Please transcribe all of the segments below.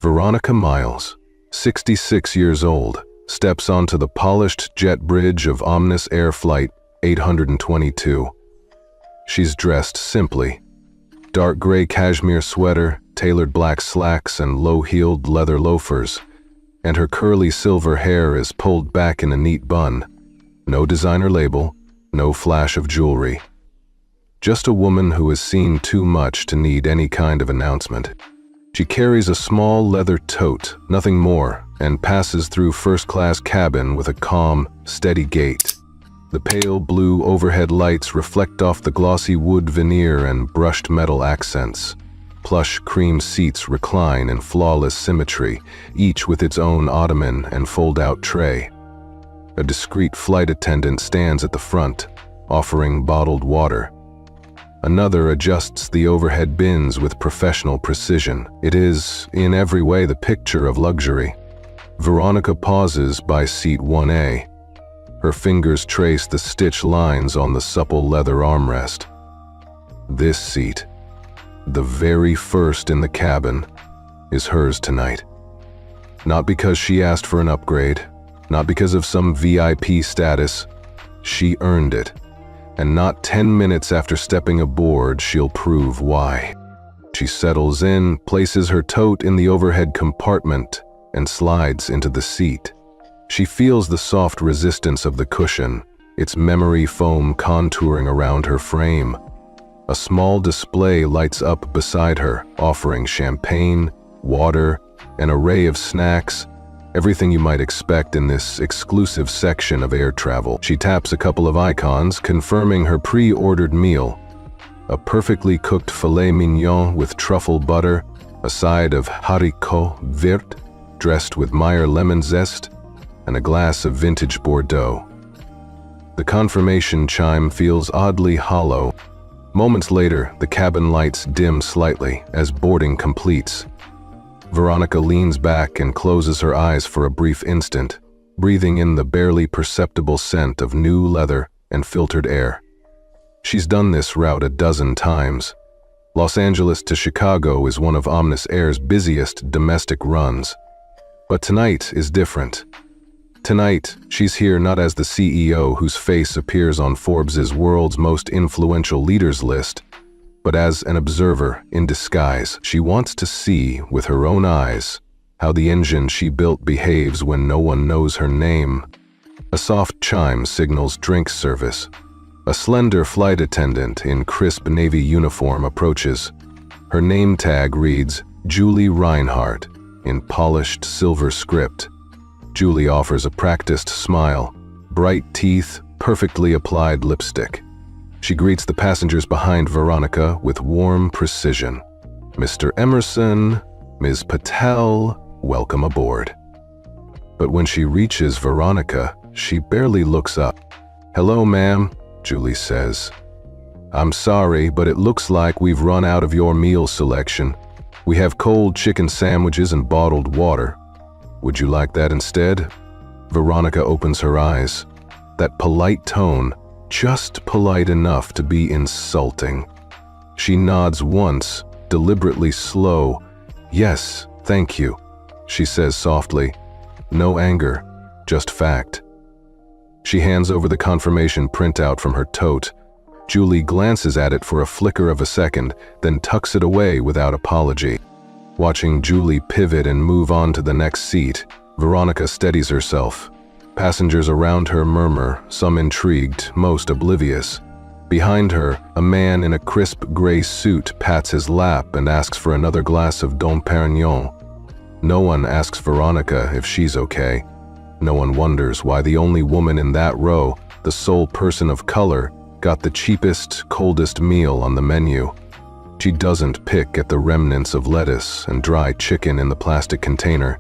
Veronica Miles, 66 years old, steps onto the polished jet bridge of Omnis Air Flight 822. She's dressed simply. Dark gray cashmere sweater, tailored black slacks, and low-heeled leather loafers, and her curly silver hair is pulled back in a neat bun. No designer label, no flash of jewelry. Just a woman who has seen too much to need any kind of announcement. She carries a small leather tote, nothing more, and passes through first-class cabin with a calm, steady gait. The pale blue overhead lights reflect off the glossy wood veneer and brushed metal accents. Plush cream seats recline in flawless symmetry, each with its own ottoman and fold-out tray. A discreet flight attendant stands at the front, offering bottled water. Another adjusts the overhead bins with professional precision. It is, in every way, the picture of luxury. Veronica pauses by seat 1A. Her fingers trace the stitch lines on the supple leather armrest. This seat, the very first in the cabin, is hers tonight. Not because she asked for an upgrade, not because of some VIP status. She earned it. And not 10 minutes after stepping aboard, she'll prove why. She settles in, places her tote in the overhead compartment, and slides into the seat. She feels the soft resistance of the cushion, its memory foam contouring around her frame. A small display lights up beside her, offering champagne, water, an array of snacks, everything you might expect in this exclusive section of air travel. She taps a couple of icons, confirming her pre-ordered meal. A perfectly cooked filet mignon with truffle butter, a side of haricots verts dressed with Meyer lemon zest, and a glass of vintage Bordeaux. The confirmation chime feels oddly hollow. Moments later, the cabin lights dim slightly as boarding completes. Veronica leans back and closes her eyes for a brief instant, breathing in the barely perceptible scent of new leather and filtered air. She's done this route a dozen times. Los Angeles to Chicago is one of Omnis Air's busiest domestic runs. But tonight is different. Tonight, she's here not as the CEO whose face appears on Forbes's World's Most Influential Leaders list, but as an observer in disguise. She wants to see, with her own eyes, how the engine she built behaves when no one knows her name. A soft chime signals drink service. A slender flight attendant in crisp navy uniform approaches. Her name tag reads, Julie Reinhardt, in polished silver script. Julie offers a practiced smile, bright teeth, perfectly applied lipstick. She greets the passengers behind Veronica with warm precision. Mr. Emerson, Ms. Patel, welcome aboard. But when she reaches Veronica, she barely looks up. Hello, ma'am, Julie says. I'm sorry, but it looks like we've run out of your meal selection. We have cold chicken sandwiches and bottled water. Would you like that instead? Veronica opens her eyes. That polite tone, just polite enough to be insulting. She nods once, deliberately slow. Yes, thank you, she says softly. No anger, just fact. She hands over the confirmation printout from her tote. Julie glances at it for a flicker of a second, then tucks it away without apology. Watching Julie pivot and move on to the next seat, Veronica steadies herself. Passengers around her murmur, some intrigued, most oblivious. Behind her, a man in a crisp gray suit pats his lap and asks for another glass of Dom Perignon. No one asks Veronica if she's okay. No one wonders why the only woman in that row, the sole person of color, got the cheapest, coldest meal on the menu. She doesn't pick at the remnants of lettuce and dry chicken in the plastic container.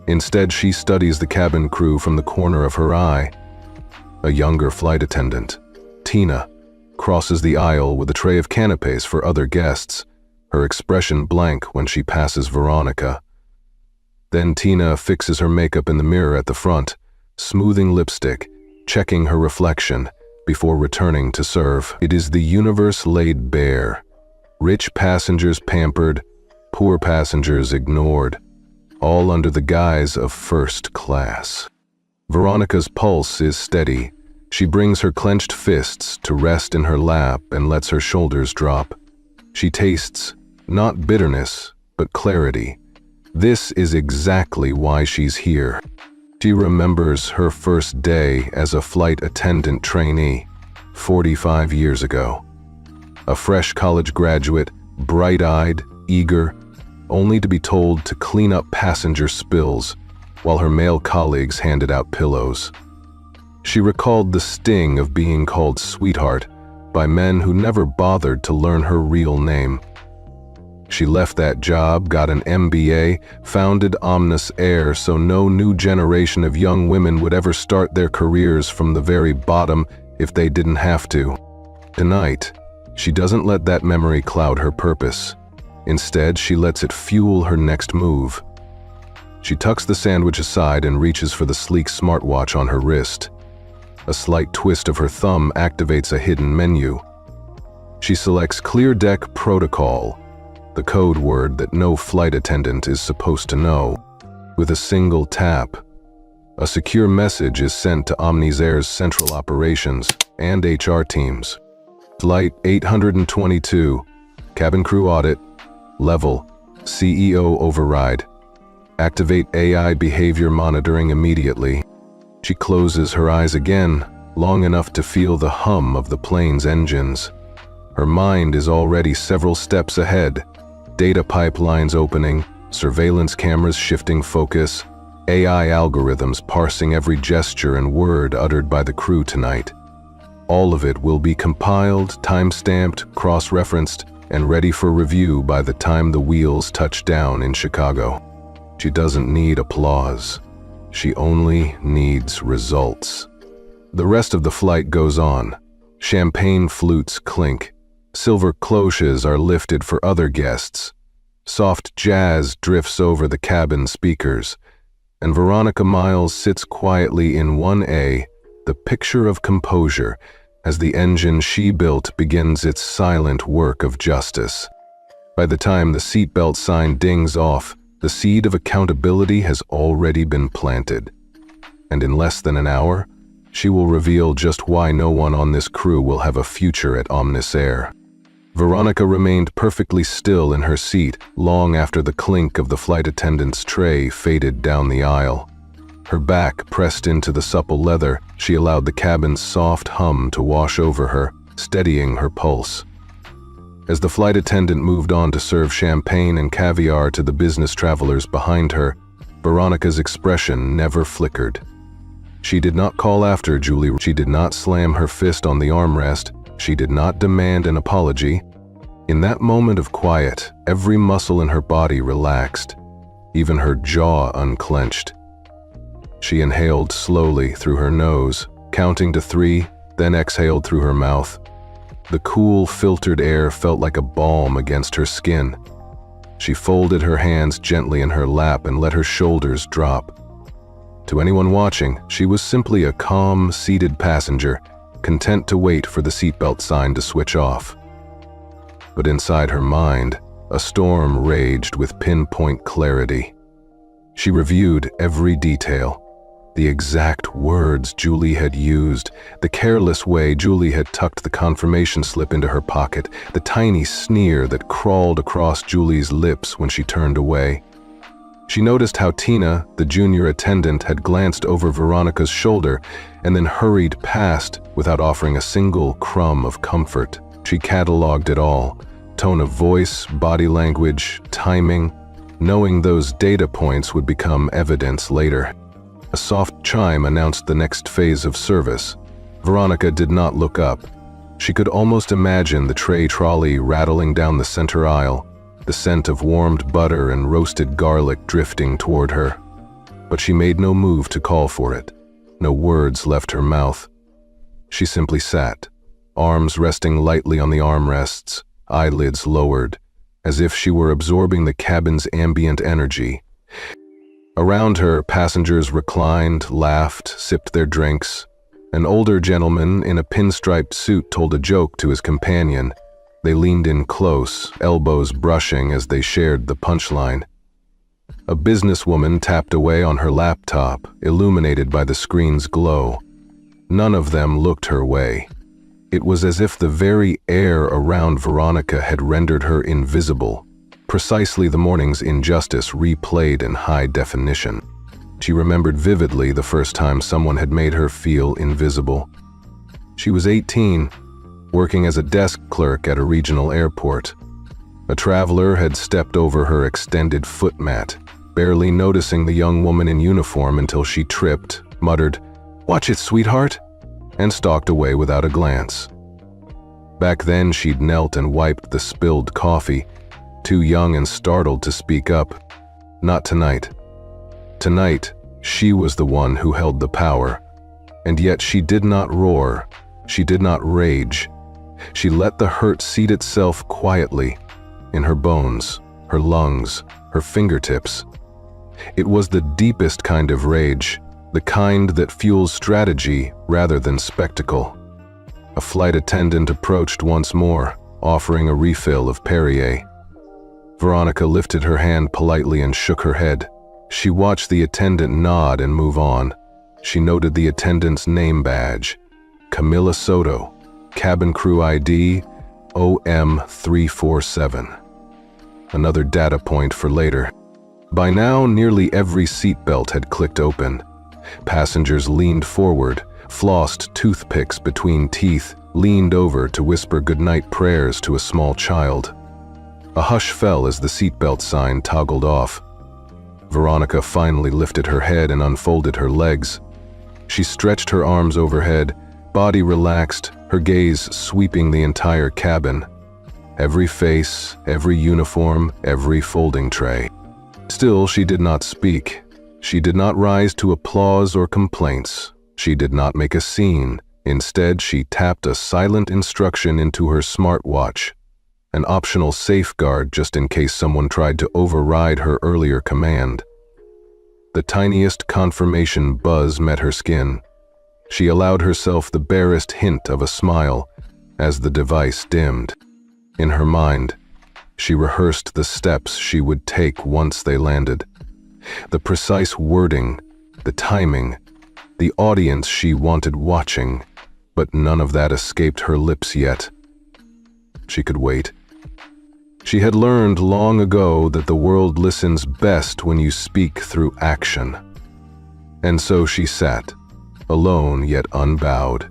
Instead, she studies the cabin crew from the corner of her eye. A younger flight attendant, Tina, crosses the aisle with a tray of canapes for other guests, her expression blank when she passes Veronica. Then Tina fixes her makeup in the mirror at the front, smoothing lipstick, checking her reflection, before returning to serve. It is the universe laid bare. Rich passengers pampered, poor passengers ignored. all under the guise of first class. Veronica's pulse is steady. She brings her clenched fists to rest in her lap and lets her shoulders drop. She tastes not bitterness, but clarity. This is exactly why she's here. She remembers her first day as a flight attendant trainee, 45 years ago. A fresh college graduate, bright-eyed, eager, only to be told to clean up passenger spills while her male colleagues handed out pillows. She recalled the sting of being called sweetheart by men who never bothered to learn her real name. She left that job, got an MBA, founded Omnis Air so no new generation of young women would ever start their careers from the very bottom if they didn't have to. Tonight, she doesn't let that memory cloud her purpose. Instead, she lets it fuel her next move. She tucks the sandwich aside and reaches for the sleek smartwatch on her wrist. A slight twist of her thumb activates a hidden menu. She selects Clear Deck Protocol, the code word that no flight attendant is supposed to know. With a single tap, a secure message is sent to Omnis Air's central operations and HR teams. Flight 822, cabin crew audit, level, CEO override. Activate AI behavior monitoring immediately. She closes her eyes again, long enough to feel the hum of the plane's engines. Her mind is already several steps ahead. Data pipelines opening, surveillance cameras shifting focus, AI algorithms parsing every gesture and word uttered by the crew tonight. All of it will be compiled, time-stamped, cross-referenced, and ready for review by the time the wheels touch down in Chicago. She doesn't need applause. She only needs results. The rest of the flight goes on. Champagne flutes clink. Silver cloches are lifted for other guests. Soft jazz drifts over the cabin speakers. And Veronica Miles sits quietly in 1A, the picture of composure, as the engine she built begins its silent work of justice. By the time the seatbelt sign dings off, the seed of accountability has already been planted. And in less than an hour, she will reveal just why no one on this crew will have a future at Omnis Air. Veronica remained perfectly still in her seat long after the clink of the flight attendant's tray faded down the aisle. Her back pressed into the supple leather, she allowed the cabin's soft hum to wash over her, steadying her pulse. As the flight attendant moved on to serve champagne and caviar to the business travelers behind her, Veronica's expression never flickered. She did not call after Julie. She did not slam her fist on the armrest. She did not demand an apology. In that moment of quiet, every muscle in her body relaxed, even her jaw unclenched. She inhaled slowly through her nose, counting to 3, then exhaled through her mouth. The cool, filtered air felt like a balm against her skin. She folded her hands gently in her lap and let her shoulders drop. To anyone watching, she was simply a calm, seated passenger, content to wait for the seatbelt sign to switch off. But inside her mind, a storm raged with pinpoint clarity. She reviewed every detail. The exact words Julie had used, the careless way Julie had tucked the confirmation slip into her pocket, the tiny sneer that crawled across Julie's lips when she turned away. She noticed how Tina, the junior attendant, had glanced over Veronica's shoulder and then hurried past without offering a single crumb of comfort. She cataloged it all: tone of voice, body language, timing, knowing those data points would become evidence later. A soft chime announced the next phase of service. Veronica did not look up. She could almost imagine the tray trolley rattling down the center aisle, the scent of warmed butter and roasted garlic drifting toward her. But she made no move to call for it. No words left her mouth. She simply sat, arms resting lightly on the armrests, eyelids lowered, as if she were absorbing the cabin's ambient energy. Around her, passengers reclined, laughed, sipped their drinks. An older gentleman in a pinstriped suit told a joke to his companion. They leaned in close, elbows brushing as they shared the punchline. A businesswoman tapped away on her laptop, illuminated by the screen's glow. None of them looked her way. It was as if the very air around Veronica had rendered her invisible, precisely the morning's injustice replayed in high definition. She remembered vividly the first time someone had made her feel invisible. She was 18, working as a desk clerk at a regional airport. A traveler had stepped over her extended foot mat, barely noticing the young woman in uniform until she tripped, muttered, "Watch it, sweetheart," and stalked away without a glance. Back then, she'd knelt and wiped the spilled coffee, too young and startled to speak up. Not tonight. Tonight, she was the one who held the power, and yet she did not roar, she did not rage. She let the hurt seat itself quietly, in her bones, her lungs, her fingertips. It was the deepest kind of rage, the kind that fuels strategy rather than spectacle. A flight attendant approached once more, offering a refill of Perrier. Veronica lifted her hand politely and shook her head. She watched the attendant nod and move on. She noted the attendant's name badge, Camilla Soto, cabin crew ID OM347. Another data point for later. By now, nearly every seatbelt had clicked open. Passengers leaned forward, flossed toothpicks between teeth, leaned over to whisper goodnight prayers to a small child. A hush fell as the seatbelt sign toggled off. Veronica finally lifted her head and unfolded her legs. She stretched her arms overhead, body relaxed, her gaze sweeping the entire cabin. Every face, every uniform, every folding tray. Still, she did not speak. She did not rise to applause or complaints. She did not make a scene. Instead, she tapped a silent instruction into her smartwatch, an optional safeguard just in case someone tried to override her earlier command. The tiniest confirmation buzz met her skin. She allowed herself the barest hint of a smile as the device dimmed. In her mind, she rehearsed the steps she would take once they landed. The precise wording, the timing, the audience she wanted watching, but none of that escaped her lips yet. She could wait. She had learned long ago that the world listens best when you speak through action. And so she sat, alone yet unbowed,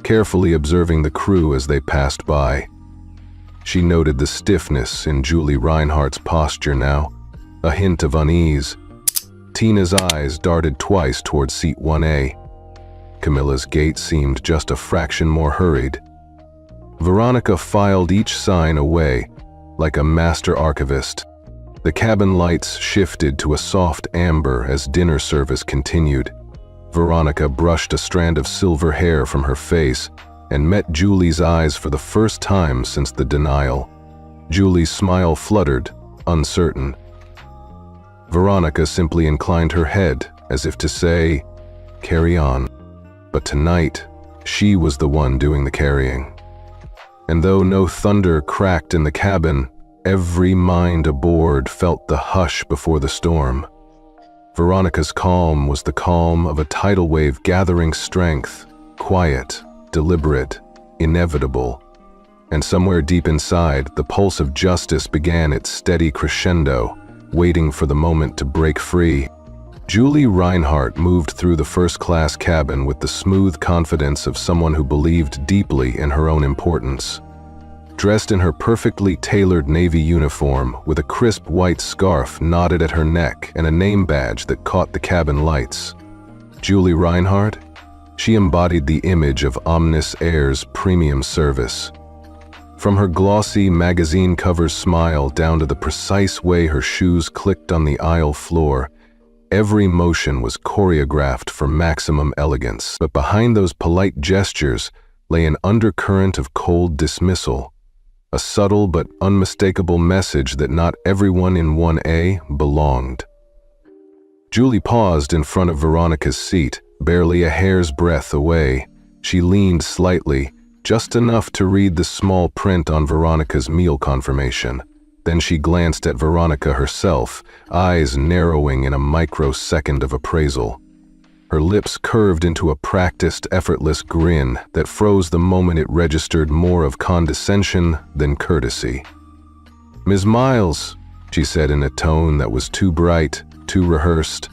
carefully observing the crew as they passed by. She noted the stiffness in Julie Reinhardt's posture now, a hint of unease. Tina's eyes darted twice toward seat 1A. Camilla's gait seemed just a fraction more hurried. Veronica filed each sign away, like a master archivist. The cabin lights shifted to a soft amber as dinner service continued. Veronica brushed a strand of silver hair from her face and met Julie's eyes for the first time since the denial. Julie's smile fluttered, uncertain. Veronica simply inclined her head, as if to say, "Carry on." But tonight, she was the one doing the carrying. And though no thunder cracked in the cabin, every mind aboard felt the hush before the storm. Veronica's calm was the calm of a tidal wave gathering strength, quiet, deliberate, inevitable. And somewhere deep inside, the pulse of justice began its steady crescendo, waiting for the moment to break free. Julie Reinhardt moved through the first-class cabin with the smooth confidence of someone who believed deeply in her own importance. Dressed in her perfectly tailored navy uniform, with a crisp white scarf knotted at her neck and a name badge that caught the cabin lights. Julie Reinhardt? She embodied the image of Omnis Air's premium service. From her glossy magazine cover smile down to the precise way her shoes clicked on the aisle floor, every motion was choreographed for maximum elegance. But behind those polite gestures lay an undercurrent of cold dismissal, a subtle but unmistakable message that not everyone in 1A belonged. Julie paused in front of Veronica's seat, barely a hair's breadth away. She leaned slightly, just enough to read the small print on Veronica's meal confirmation. Then she glanced at Veronica herself, eyes narrowing in a microsecond of appraisal. Her lips curved into a practiced, effortless grin that froze the moment it registered more of condescension than courtesy. "Ms. Miles," she said in a tone that was too bright, too rehearsed,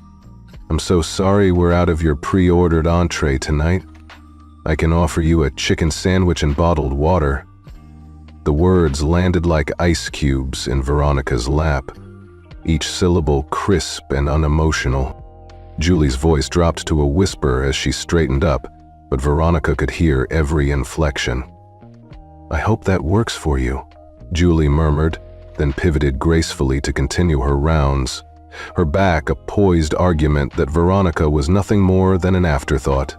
"I'm so sorry we're out of your pre-ordered entree tonight. I can offer you a chicken sandwich and bottled water." The words landed like ice cubes in Veronica's lap, each syllable crisp and unemotional. Julie's voice dropped to a whisper as she straightened up, but Veronica could hear every inflection. "I hope that works for you," Julie murmured, then pivoted gracefully to continue her rounds, her back a poised argument that Veronica was nothing more than an afterthought.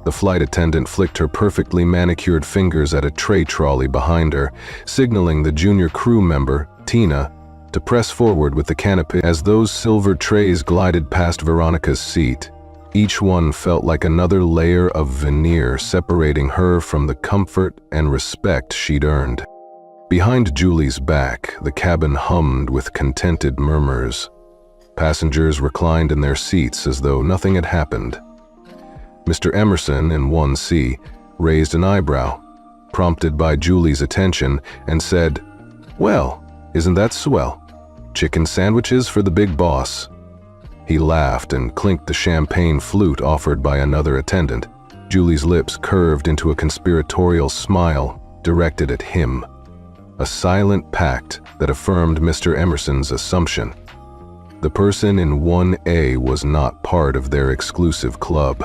The flight attendant flicked her perfectly manicured fingers at a tray trolley behind her, signaling the junior crew member, Tina, to press forward with the canopy. As those silver trays glided past Veronica's seat, each one felt like another layer of veneer separating her from the comfort and respect she'd earned. Behind Julie's back, the cabin hummed with contented murmurs. Passengers reclined in their seats as though nothing had happened. Mr. Emerson, in 1C, raised an eyebrow, prompted by Julie's attention, and said, "Well, isn't that swell? Chicken sandwiches for the big boss." He laughed and clinked the champagne flute offered by another attendant. Julie's lips curved into a conspiratorial smile directed at him, a silent pact that affirmed Mr. Emerson's assumption. The person in 1A was not part of their exclusive club.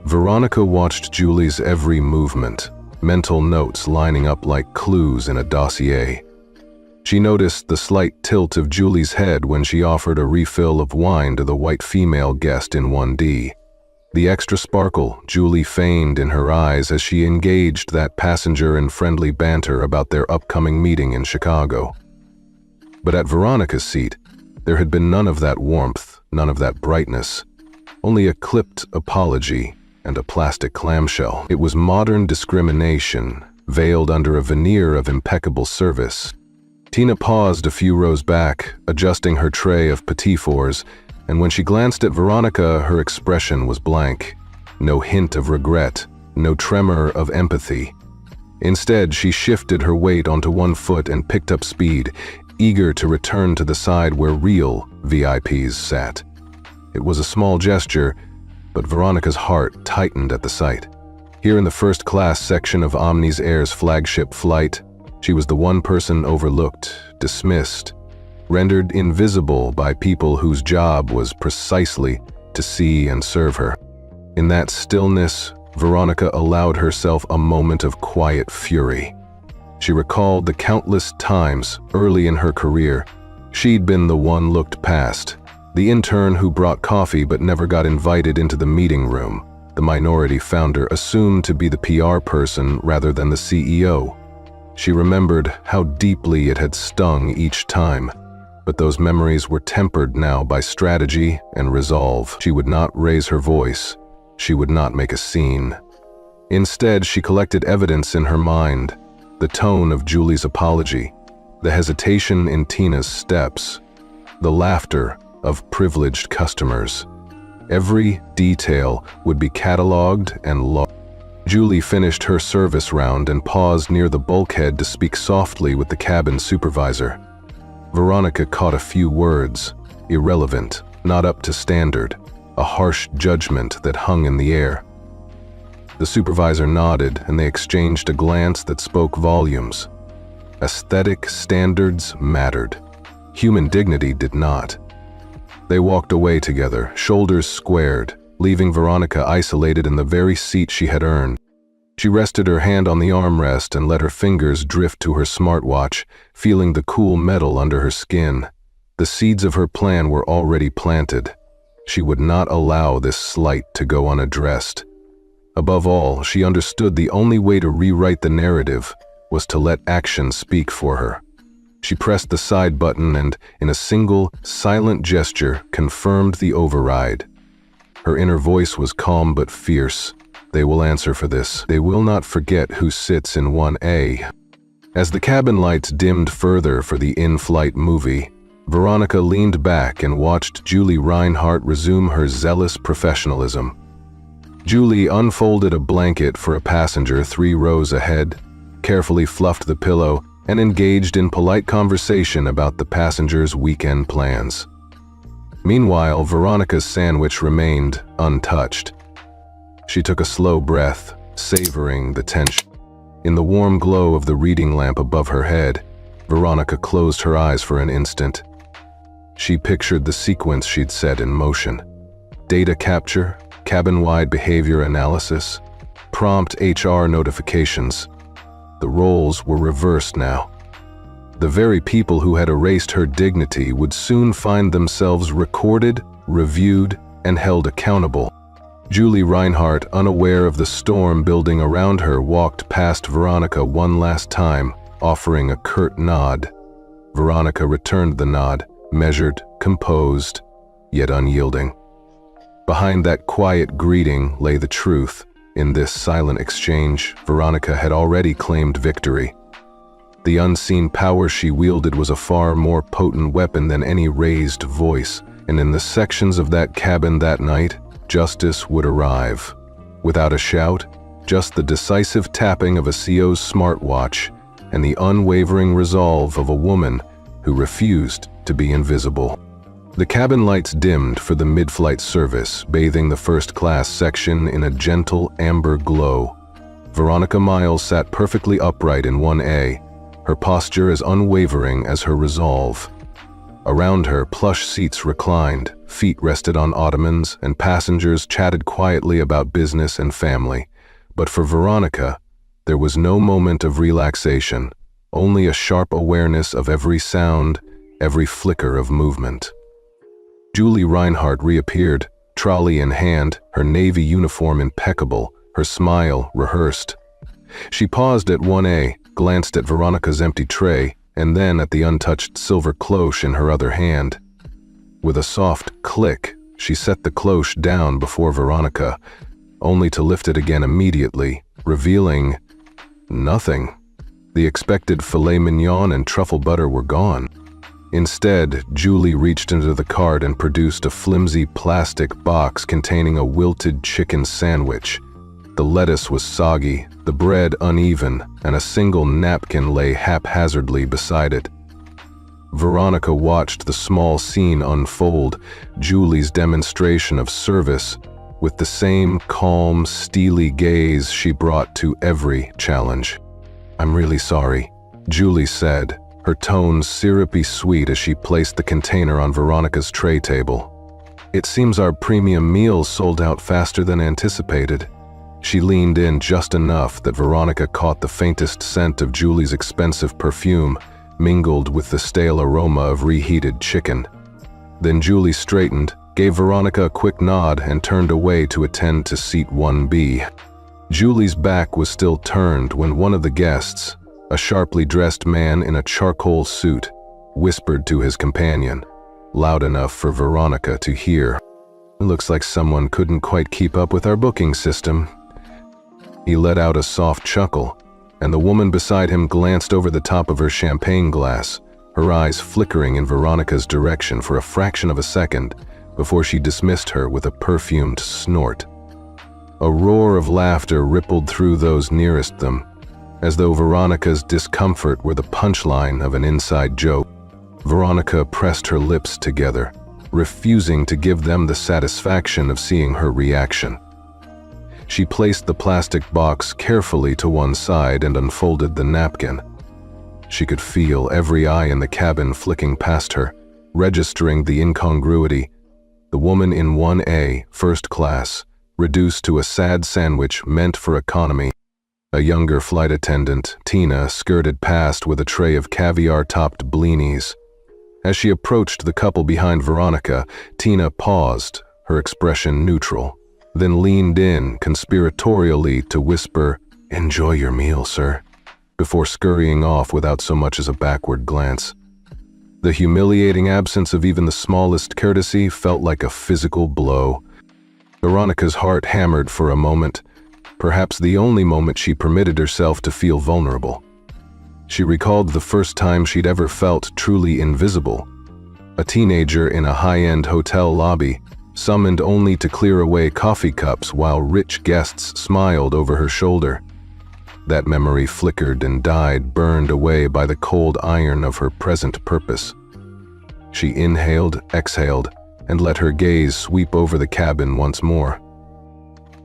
Veronica watched Julie's every movement, mental notes lining up like clues in a dossier. She noticed the slight tilt of Julie's head when she offered a refill of wine to the white female guest in 1D. The extra sparkle Julie feigned in her eyes as she engaged that passenger in friendly banter about their upcoming meeting in Chicago. But at Veronica's seat, there had been none of that warmth, none of that brightness, only a clipped apology and a plastic clamshell. It was modern discrimination, veiled under a veneer of impeccable service. Tina paused a few rows back, adjusting her tray of petit fours, and when she glanced at Veronica, her expression was blank. No hint of regret, no tremor of empathy. Instead, she shifted her weight onto one foot and picked up speed, eager to return to the side where real VIPs sat. It was a small gesture, but Veronica's heart tightened at the sight. Here in the first-class section of Omni's Air's flagship flight, she was the one person overlooked, dismissed, rendered invisible by people whose job was precisely to see and serve her. In that stillness, Veronica allowed herself a moment of quiet fury. She recalled the countless times early in her career she'd been the one looked past, the intern who brought coffee but never got invited into the meeting room, the minority founder assumed to be the PR person rather than the CEO. She remembered how deeply it had stung each time, but those memories were tempered now by strategy and resolve. She would not raise her voice. She would not make a scene. Instead, she collected evidence in her mind, the tone of Julie's apology, the hesitation in Tina's steps, the laughter of privileged customers. Every detail would be cataloged and logged. Julie finished her service round and paused near the bulkhead to speak softly with the cabin supervisor. Veronica caught a few words, irrelevant, not up to standard, a harsh judgment that hung in the air. The supervisor nodded and they exchanged a glance that spoke volumes. Aesthetic standards mattered. Human dignity did not. They walked away together, shoulders squared, leaving Veronica isolated in the very seat she had earned. She rested her hand on the armrest and let her fingers drift to her smartwatch, feeling the cool metal under her skin. The seeds of her plan were already planted. She would not allow this slight to go unaddressed. Above all, she understood the only way to rewrite the narrative was to let action speak for her. She pressed the side button and, in a single, silent gesture, confirmed the override. Her inner voice was calm but fierce. They will answer for this. They will not forget who sits in 1A. As the cabin lights dimmed further for the in-flight movie, Veronica leaned back and watched Julie Reinhardt resume her zealous professionalism. Julie unfolded a blanket for a passenger 3 rows ahead, carefully fluffed the pillow, and engaged in polite conversation about the passenger's weekend plans. Meanwhile, Veronica's sandwich remained untouched. She took a slow breath, savoring the tension. In the warm glow of the reading lamp above her head, Veronica closed her eyes for an instant. She pictured the sequence she'd set in motion. Data capture, cabin-wide behavior analysis, prompt HR notifications. The roles were reversed now. The very people who had erased her dignity would soon find themselves recorded, reviewed, and held accountable. Julie Reinhardt, unaware of the storm building around her, walked past Veronica one last time, offering a curt nod. Veronica returned the nod, measured, composed, yet unyielding. Behind that quiet greeting lay the truth. In this silent exchange, Veronica had already claimed victory. The unseen power she wielded was a far more potent weapon than any raised voice, and in the sections of that cabin that night, justice would arrive. Without a shout, just the decisive tapping of a CO's smartwatch and the unwavering resolve of a woman who refused to be invisible. The cabin lights dimmed for the mid-flight service, bathing the first-class section in a gentle amber glow. Veronica Miles sat perfectly upright in 1A, her posture as unwavering as her resolve. Around her, plush seats reclined, feet rested on ottomans, and passengers chatted quietly about business and family. But for Veronica, there was no moment of relaxation, only a sharp awareness of every sound, every flicker of movement. Julie Reinhardt reappeared, trolley in hand, her navy uniform impeccable, her smile rehearsed. She paused at 1A, glanced at Veronica's empty tray, and then at the untouched silver cloche in her other hand. With a soft click, she set the cloche down before Veronica, only to lift it again immediately, revealing nothing. The expected filet mignon and truffle butter were gone. Instead, Julie reached into the cart and produced a flimsy plastic box containing a wilted chicken sandwich. The lettuce was soggy, the bread uneven, and a single napkin lay haphazardly beside it. Veronica watched the small scene unfold, Julie's demonstration of service, with the same calm, steely gaze she brought to every challenge. "I'm really sorry," Julie said, her tones syrupy sweet as she placed the container on Veronica's tray table. "It seems our premium meals sold out faster than anticipated." She leaned in just enough that Veronica caught the faintest scent of Julie's expensive perfume, mingled with the stale aroma of reheated chicken. Then Julie straightened, gave Veronica a quick nod, and turned away to attend to seat 1B. Julie's back was still turned when one of the guests, a sharply dressed man in a charcoal suit, whispered to his companion, loud enough for Veronica to hear. "Looks like someone couldn't quite keep up with our booking system." He let out a soft chuckle, and the woman beside him glanced over the top of her champagne glass, her eyes flickering in Veronica's direction for a fraction of a second before she dismissed her with a perfumed snort. A roar of laughter rippled through those nearest them, as though Veronica's discomfort were the punchline of an inside joke. Veronica pressed her lips together, refusing to give them the satisfaction of seeing her reaction. She placed the plastic box carefully to one side and unfolded the napkin. She could feel every eye in the cabin flicking past her, registering the incongruity. The woman in 1A, first class, reduced to a sad sandwich meant for economy. A younger flight attendant, Tina, skirted past with a tray of caviar-topped blinis. As she approached the couple behind Veronica, Tina paused, her expression neutral, then leaned in conspiratorially to whisper, "Enjoy your meal, sir," before scurrying off without so much as a backward glance. The humiliating absence of even the smallest courtesy felt like a physical blow. Veronica's heart hammered for a moment, perhaps the only moment she permitted herself to feel vulnerable. She recalled the first time she'd ever felt truly invisible. A teenager in a high-end hotel lobby, summoned only to clear away coffee cups while rich guests smiled over her shoulder. That memory flickered and died, burned away by the cold iron of her present purpose. She inhaled, exhaled, and let her gaze sweep over the cabin once more.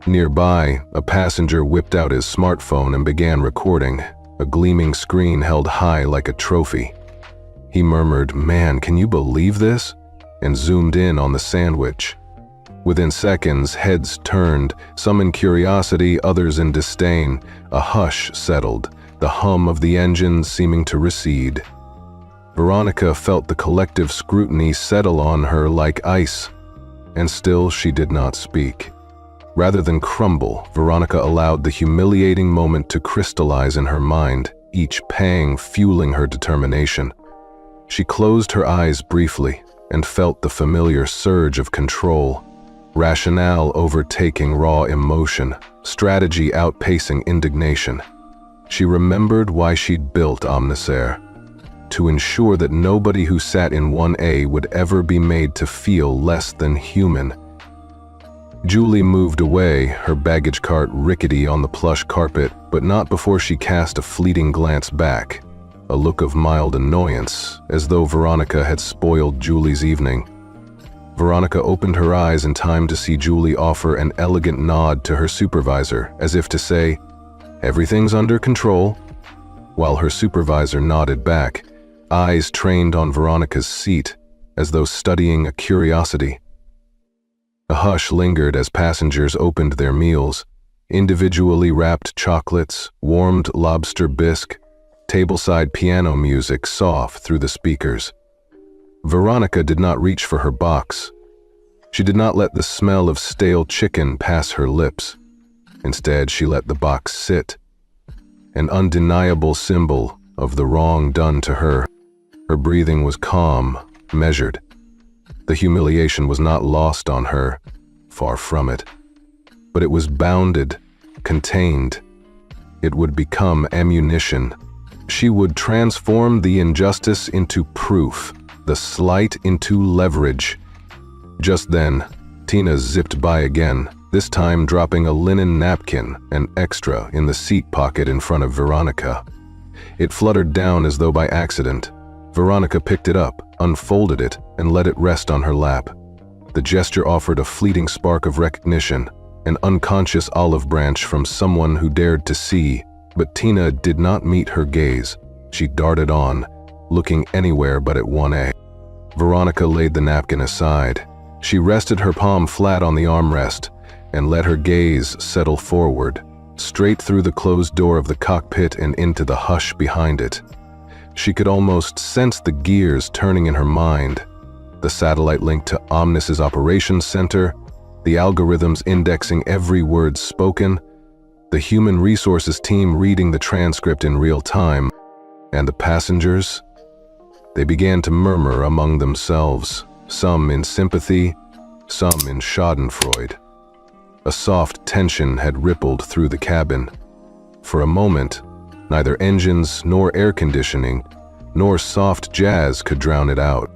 Nearby, a passenger whipped out his smartphone and began recording, a gleaming screen held high like a trophy. He murmured, "Man, can you believe this?" and zoomed in on the sandwich. Within seconds, heads turned, some in curiosity, others in disdain. A hush settled, the hum of the engines seeming to recede. Veronica felt the collective scrutiny settle on her like ice, and still she did not speak. Rather than crumble, Veronica allowed the humiliating moment to crystallize in her mind, each pang fueling her determination. She closed her eyes briefly and felt the familiar surge of control, rationale overtaking raw emotion, strategy outpacing indignation. She remembered why she'd built Omnisair: to ensure that nobody who sat in 1A would ever be made to feel less than human. Julie moved away, her baggage cart rickety on the plush carpet, but not before she cast a fleeting glance back, a look of mild annoyance, as though Veronica had spoiled Julie's evening. Veronica opened her eyes in time to see Julie offer an elegant nod to her supervisor, as if to say, "Everything's under control." While her supervisor nodded back, eyes trained on Veronica's seat, as though studying a curiosity. A hush lingered as passengers opened their meals, individually wrapped chocolates, warmed lobster bisque, tableside piano music soft through the speakers. Veronica did not reach for her box. She did not let the smell of stale chicken pass her lips. Instead, she let the box sit, an undeniable symbol of the wrong done to her. Her breathing was calm, measured. The humiliation was not lost on her, far from it. But it was bounded, contained. It would become ammunition. She would transform the injustice into proof, the slight into leverage. Just then, Tina zipped by again, this time dropping a linen napkin, an extra, in the seat pocket in front of Veronica. It fluttered down as though by accident. Veronica picked it up, unfolded it, and let it rest on her lap. The gesture offered a fleeting spark of recognition, an unconscious olive branch from someone who dared to see, but Tina did not meet her gaze. She darted on, looking anywhere but at 1A. Veronica laid the napkin aside. She rested her palm flat on the armrest and let her gaze settle forward, straight through the closed door of the cockpit and into the hush behind it. She could almost sense the gears turning in her mind, the satellite link to Omnis's operations center, the algorithms indexing every word spoken, the human resources team reading the transcript in real time, and the passengers. They began to murmur among themselves, some in sympathy, some in schadenfreude. A soft tension had rippled through the cabin. For a moment, neither engines nor air conditioning, nor soft jazz could drown it out.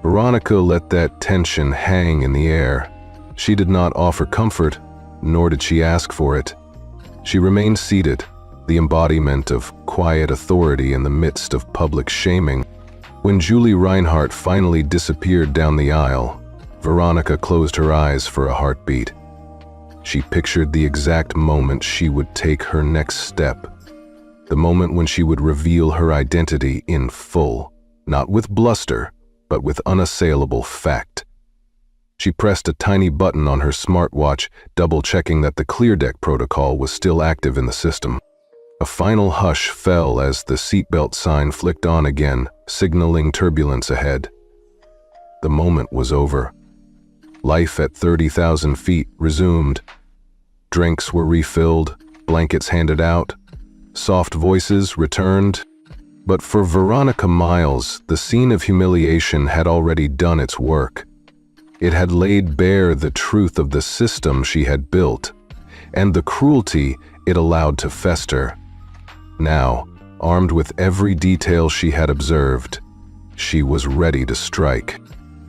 Veronica let that tension hang in the air. She did not offer comfort, nor did she ask for it. She remained seated, the embodiment of quiet authority in the midst of public shaming. When Julie Reinhardt finally disappeared down the aisle, Veronica closed her eyes for a heartbeat. She pictured the exact moment she would take her next step, the moment when she would reveal her identity in full, not with bluster, but with unassailable fact. She pressed a tiny button on her smartwatch, double-checking that the ClearDeck protocol was still active in the system. A final hush fell as the seatbelt sign flicked on again, signaling turbulence ahead. The moment was over. Life at 30,000 feet resumed. Drinks were refilled, blankets handed out, soft voices returned. But for Veronica Miles, the scene of humiliation had already done its work. It had laid bare the truth of the system she had built, and the cruelty it allowed to fester. Now, armed with every detail she had observed. She was ready to strike.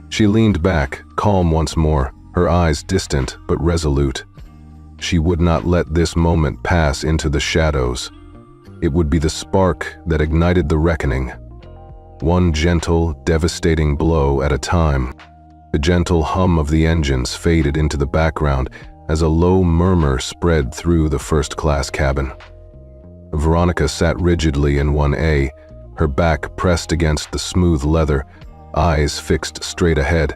She leaned back, calm once more, her eyes distant but resolute. She would not let this moment pass into the shadows. It would be the spark that ignited the reckoning. One gentle, devastating blow at a time. The gentle hum of the engines faded into the background as a low murmur spread through the first-class cabin. Veronica sat rigidly in 1A, her back pressed against the smooth leather, eyes fixed straight ahead.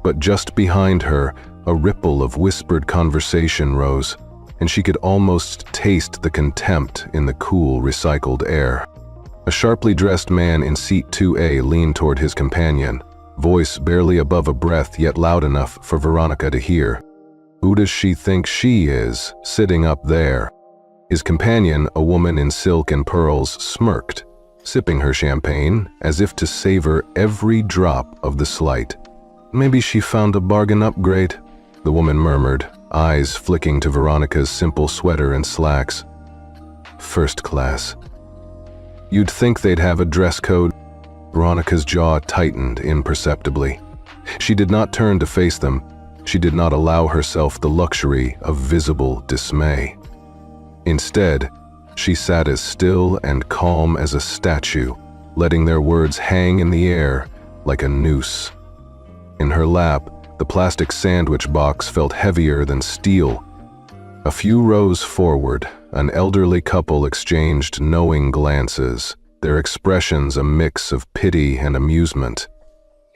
But just behind her, a ripple of whispered conversation rose, and she could almost taste the contempt in the cool, recycled air. A sharply dressed man in seat 2A leaned toward his companion, voice barely above a breath yet loud enough for Veronica to hear. Who does she think she is, sitting up there? His companion, a woman in silk and pearls, smirked, sipping her champagne as if to savor every drop of the slight. Maybe she found a bargain upgrade, the woman murmured, eyes flicking to Veronica's simple sweater and slacks. First class. You'd think they'd have a dress code. Veronica's jaw tightened imperceptibly. She did not turn to face them. She did not allow herself the luxury of visible dismay. Instead, she sat as still and calm as a statue, letting their words hang in the air like a noose. In her lap, the plastic sandwich box felt heavier than steel. A few rows forward, an elderly couple exchanged knowing glances, their expressions a mix of pity and amusement.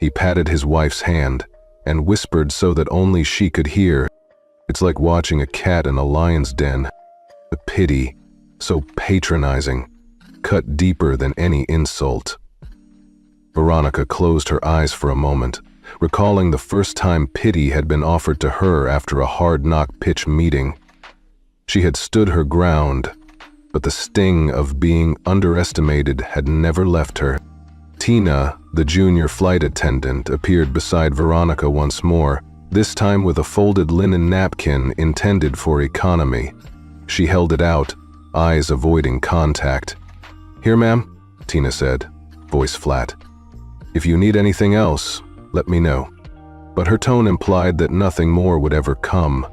He patted his wife's hand and whispered so that only she could hear. It's like watching a cat in a lion's den. The pity, so patronizing, cut deeper than any insult. Veronica closed her eyes for a moment, recalling the first time pity had been offered to her after a hard-knock pitch meeting. She had stood her ground, but the sting of being underestimated had never left her. Tina, the junior flight attendant, appeared beside Veronica once more, this time with a folded linen napkin intended for economy. She held it out, eyes avoiding contact. "Here, ma'am," Tina said, voice flat. "If you need anything else, let me know." But her tone implied that nothing more would ever come.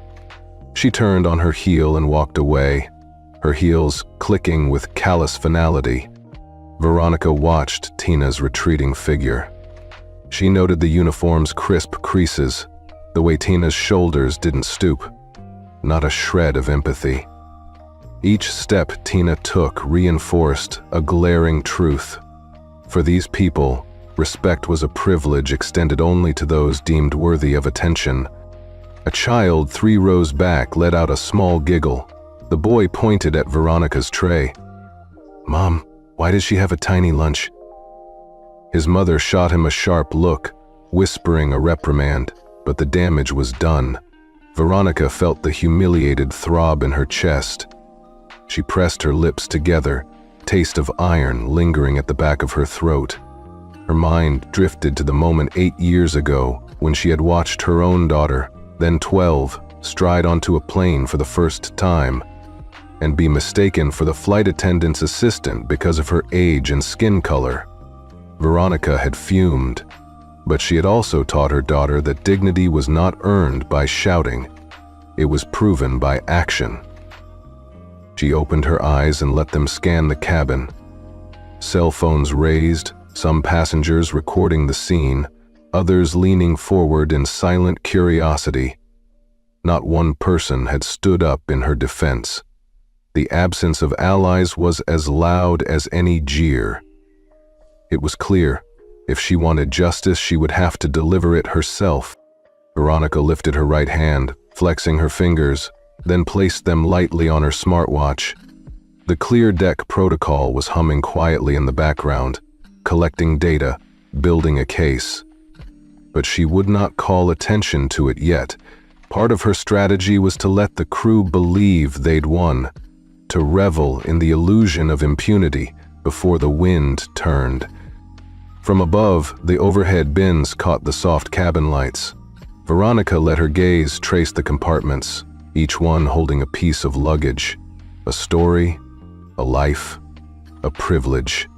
She turned on her heel and walked away, her heels clicking with callous finality. Veronica watched Tina's retreating figure. She noted the uniform's crisp creases, the way Tina's shoulders didn't stoop. Not a shred of empathy. Each step Tina took reinforced a glaring truth. For these people, respect was a privilege extended only to those deemed worthy of attention. A child 3 rows back let out a small giggle. The boy pointed at Veronica's tray. "Mom, why does she have a tiny lunch?" His mother shot him a sharp look, whispering a reprimand, but the damage was done. Veronica felt the humiliated throb in her chest. She pressed her lips together, taste of iron lingering at the back of her throat. Her mind drifted to the moment 8 years ago when she had watched her own daughter, then 12, stride onto a plane for the first time and be mistaken for the flight attendant's assistant because of her age and skin color. Veronica had fumed, but she had also taught her daughter that dignity was not earned by shouting. It was proven by action. She opened her eyes and let them scan the cabin. Cell phones raised, some passengers recording the scene, others leaning forward in silent curiosity. Not one person had stood up in her defense. The absence of allies was as loud as any jeer. It was clear, if she wanted justice, she would have to deliver it herself. Veronica lifted her right hand, flexing her fingers, then placed them lightly on her smartwatch. The clear deck protocol was humming quietly in the background, collecting data, building a case. But she would not call attention to it yet. Part of her strategy was to let the crew believe they'd won, to revel in the illusion of impunity before the wind turned. From above, the overhead bins caught the soft cabin lights. Veronica let her gaze trace the compartments, each one holding a piece of luggage, a story, a life. a privilege.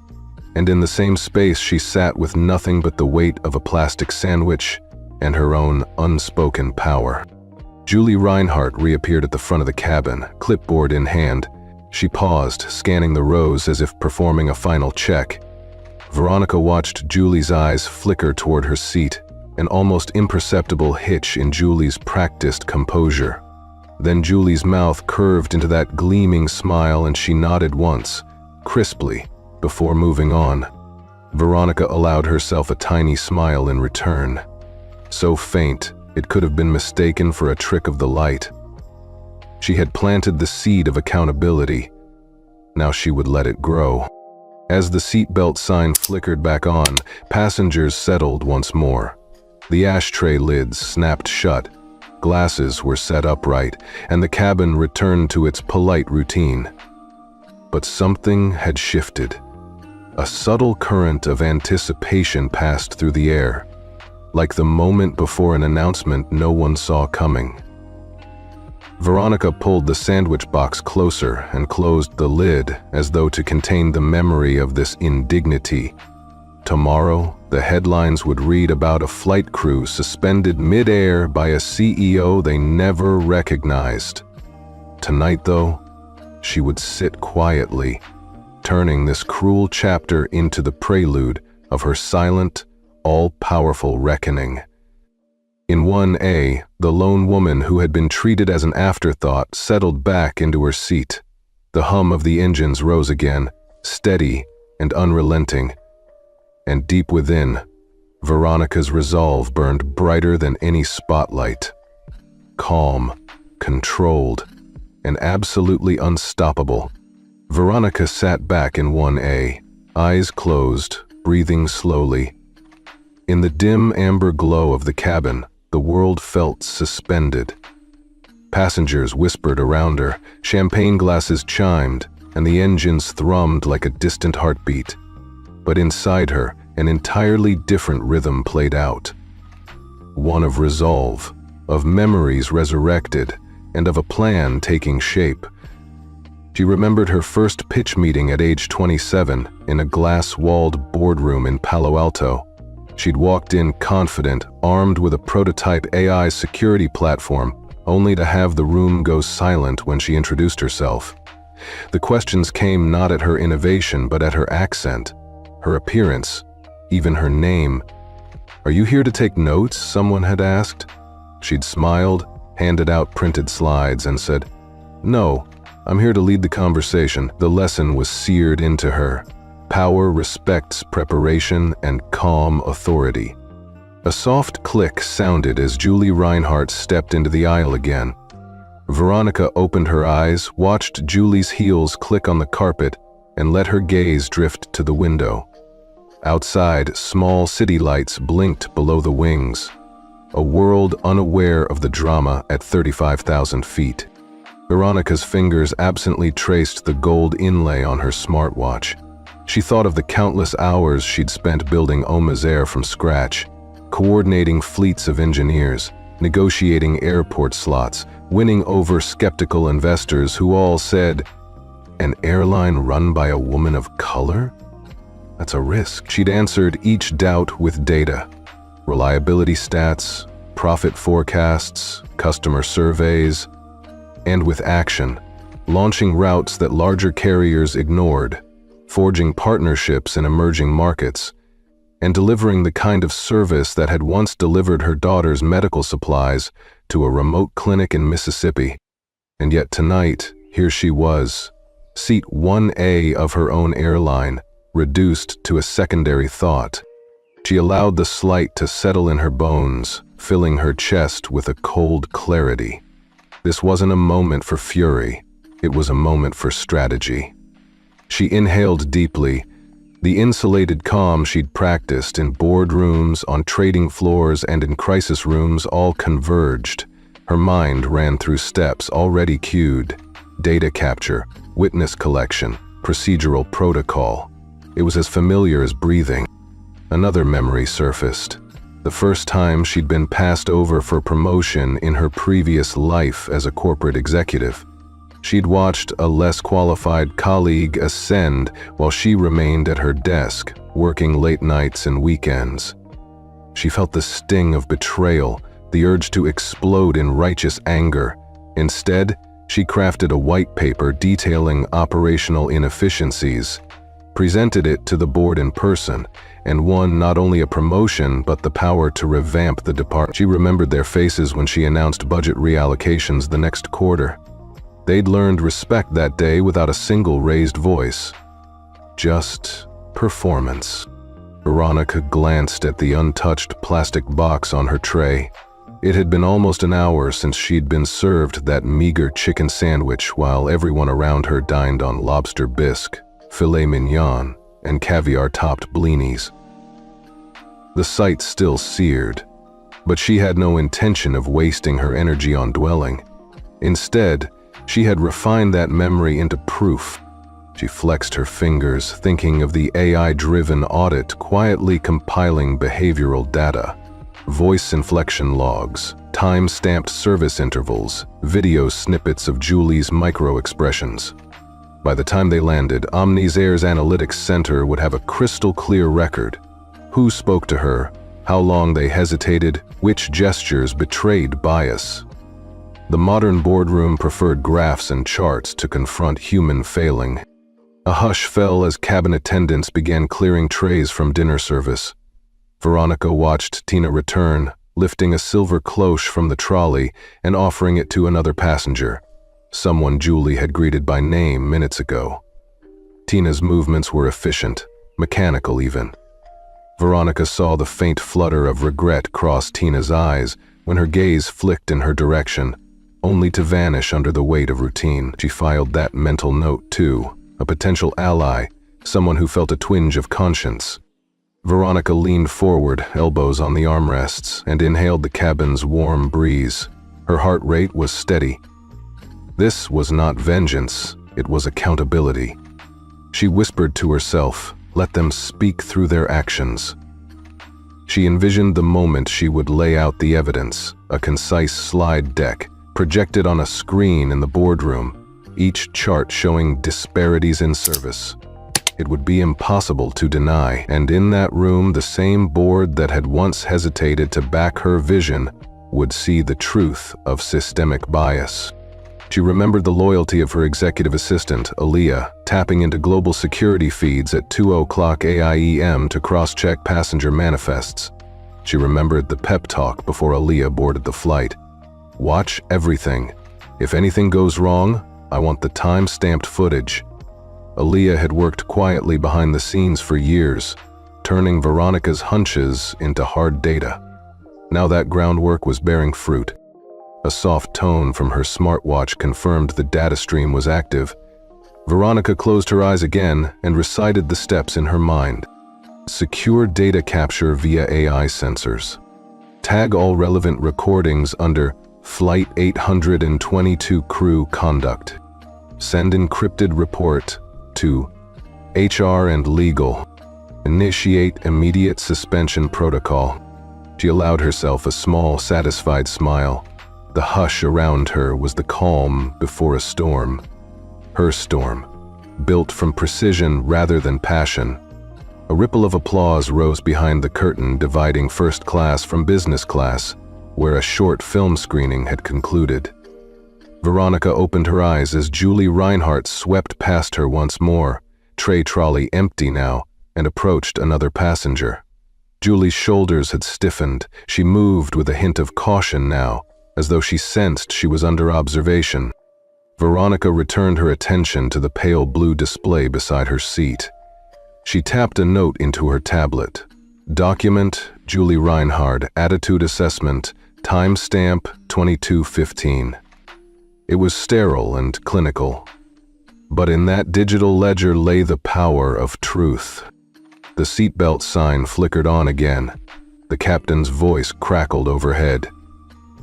And in the same space she sat with nothing but the weight of a plastic sandwich and her own unspoken power. Julie Reinhardt reappeared at the front of the cabin, clipboard in hand. She paused, scanning the rows as if performing a final check. Veronica watched Julie's eyes flicker toward her seat, an almost imperceptible hitch in Julie's practiced composure. Then Julie's mouth curved into that gleaming smile and she nodded once, crisply, before moving on. Veronica allowed herself a tiny smile in return. So faint, it could have been mistaken for a trick of the light. She had planted the seed of accountability. Now she would let it grow. As the seatbelt sign flickered back on, passengers settled once more. The ashtray lids snapped shut, glasses were set upright, and the cabin returned to its polite routine. But something had shifted. A subtle current of anticipation passed through the air, like the moment before an announcement no one saw coming. Veronica pulled the sandwich box closer and closed the lid as though to contain the memory of this indignity. Tomorrow, the headlines would read about a flight crew suspended mid-air by a CEO they never recognized. Tonight, though, she would sit quietly, turning this cruel chapter into the prelude of her silent, all-powerful reckoning. In 1A, the lone woman who had been treated as an afterthought settled back into her seat. The hum of the engines rose again, steady and unrelenting. And deep within, Veronica's resolve burned brighter than any spotlight. Calm, controlled, and absolutely unstoppable, Veronica sat back in 1A, eyes closed, breathing slowly. In the dim amber glow of the cabin, the world felt suspended. Passengers whispered around her, champagne glasses chimed, and the engines thrummed like a distant heartbeat. But inside her, an entirely different rhythm played out. One of resolve, of memories resurrected, and of a plan taking shape. She remembered her first pitch meeting at age 27 in a glass-walled boardroom in Palo Alto. She'd walked in confident, armed with a prototype AI security platform, only to have the room go silent when she introduced herself. The questions came not at her innovation but at her accent, her appearance, even her name. "Are you here to take notes?" someone had asked. She'd smiled, handed out printed slides, and said, "No, I'm here to lead the conversation." The lesson was seared into her. Power respects preparation and calm authority. A soft click sounded as Julie Reinhardt stepped into the aisle again. Veronica opened her eyes, watched Julie's heels click on the carpet, and let her gaze drift to the window. Outside, small city lights blinked below the wings, a world unaware of the drama at 35,000 feet. Veronica's fingers absently traced the gold inlay on her smartwatch. She thought of the countless hours she'd spent building Oma's Air from scratch, coordinating fleets of engineers, negotiating airport slots, winning over skeptical investors who all said, "An airline run by a woman of color? That's a risk." She'd answered each doubt with data, reliability stats, profit forecasts, customer surveys, and with action, launching routes that larger carriers ignored, forging partnerships in emerging markets, and delivering the kind of service that had once delivered her daughter's medical supplies to a remote clinic in Mississippi. And yet tonight, here she was, seat 1A of her own airline, reduced to a secondary thought. She allowed the slight to settle in her bones, filling her chest with a cold clarity. This wasn't a moment for fury, it was a moment for strategy. She inhaled deeply. The insulated calm she'd practiced in boardrooms, on trading floors, and in crisis rooms all converged. Her mind ran through steps already cued: data capture, witness collection, procedural protocol. It was as familiar as breathing. Another memory surfaced. The first time she'd been passed over for promotion in her previous life as a corporate executive. She'd watched a less qualified colleague ascend while she remained at her desk, working late nights and weekends. She felt the sting of betrayal, the urge to explode in righteous anger. Instead, she crafted a white paper detailing operational inefficiencies, presented it to the board in person, and won not only a promotion but the power to revamp the department. She remembered their faces when she announced budget reallocations the next quarter. They'd learned respect that day without a single raised voice. Just performance. Veronica glanced at the untouched plastic box on her tray. It had been almost an hour since she'd been served that meager chicken sandwich while everyone around her dined on lobster bisque, filet mignon, and caviar-topped blinis. The sight still seared, but she had no intention of wasting her energy on dwelling. Instead, she had refined that memory into proof. She flexed her fingers, thinking of the AI-driven audit quietly compiling behavioral data. Voice inflection logs, time-stamped service intervals, video snippets of Julie's micro-expressions. By the time they landed, OmniSair's Analytics Center would have a crystal-clear record. Who spoke to her, how long they hesitated, which gestures betrayed bias. The modern boardroom preferred graphs and charts to confront human failing. A hush fell as cabin attendants began clearing trays from dinner service. Veronica watched Tina return, lifting a silver cloche from the trolley and offering it to another passenger, someone Julie had greeted by name minutes ago. Tina's movements were efficient, mechanical even. Veronica saw the faint flutter of regret cross Tina's eyes when her gaze flicked in her direction, only to vanish under the weight of routine. She filed that mental note too, a potential ally, someone who felt a twinge of conscience. Veronica leaned forward, elbows on the armrests, and inhaled the cabin's warm breeze. Her heart rate was steady. This was not vengeance, it was accountability. She whispered to herself, let them speak through their actions. She envisioned the moment she would lay out the evidence, a concise slide deck, projected on a screen in the boardroom, each chart showing disparities in service. It would be impossible to deny, and in that room the same board that had once hesitated to back her vision would see the truth of systemic bias. She remembered the loyalty of her executive assistant, Aaliyah, tapping into global security feeds at 2:00 AIEM to cross-check passenger manifests. She remembered the pep talk before Aaliyah boarded the flight. Watch everything. If anything goes wrong, I want the time-stamped footage. Aaliyah had worked quietly behind the scenes for years, turning Veronica's hunches into hard data. Now that groundwork was bearing fruit. A soft tone from her smartwatch confirmed the data stream was active. Veronica closed her eyes again and recited the steps in her mind. Secure data capture via AI sensors. Tag all relevant recordings under Flight 822 Crew Conduct. Send encrypted report to HR and Legal. Initiate immediate suspension protocol. She allowed herself a small, satisfied smile. The hush around her was the calm before a storm. Her storm, built from precision rather than passion. A ripple of applause rose behind the curtain dividing first class from business class, where a short film screening had concluded. Veronica opened her eyes as Julie Reinhardt swept past her once more, tray trolley empty now, and approached another passenger. Julie's shoulders had stiffened. She moved with a hint of caution now, as though she sensed she was under observation. Veronica returned her attention to the pale blue display beside her seat. She tapped a note into her tablet. Document, Julie Reinhardt, Attitude Assessment, timestamp 22:15. It was sterile and clinical, but in that digital ledger lay the power of truth. The seatbelt sign flickered on again. The captain's voice crackled overhead.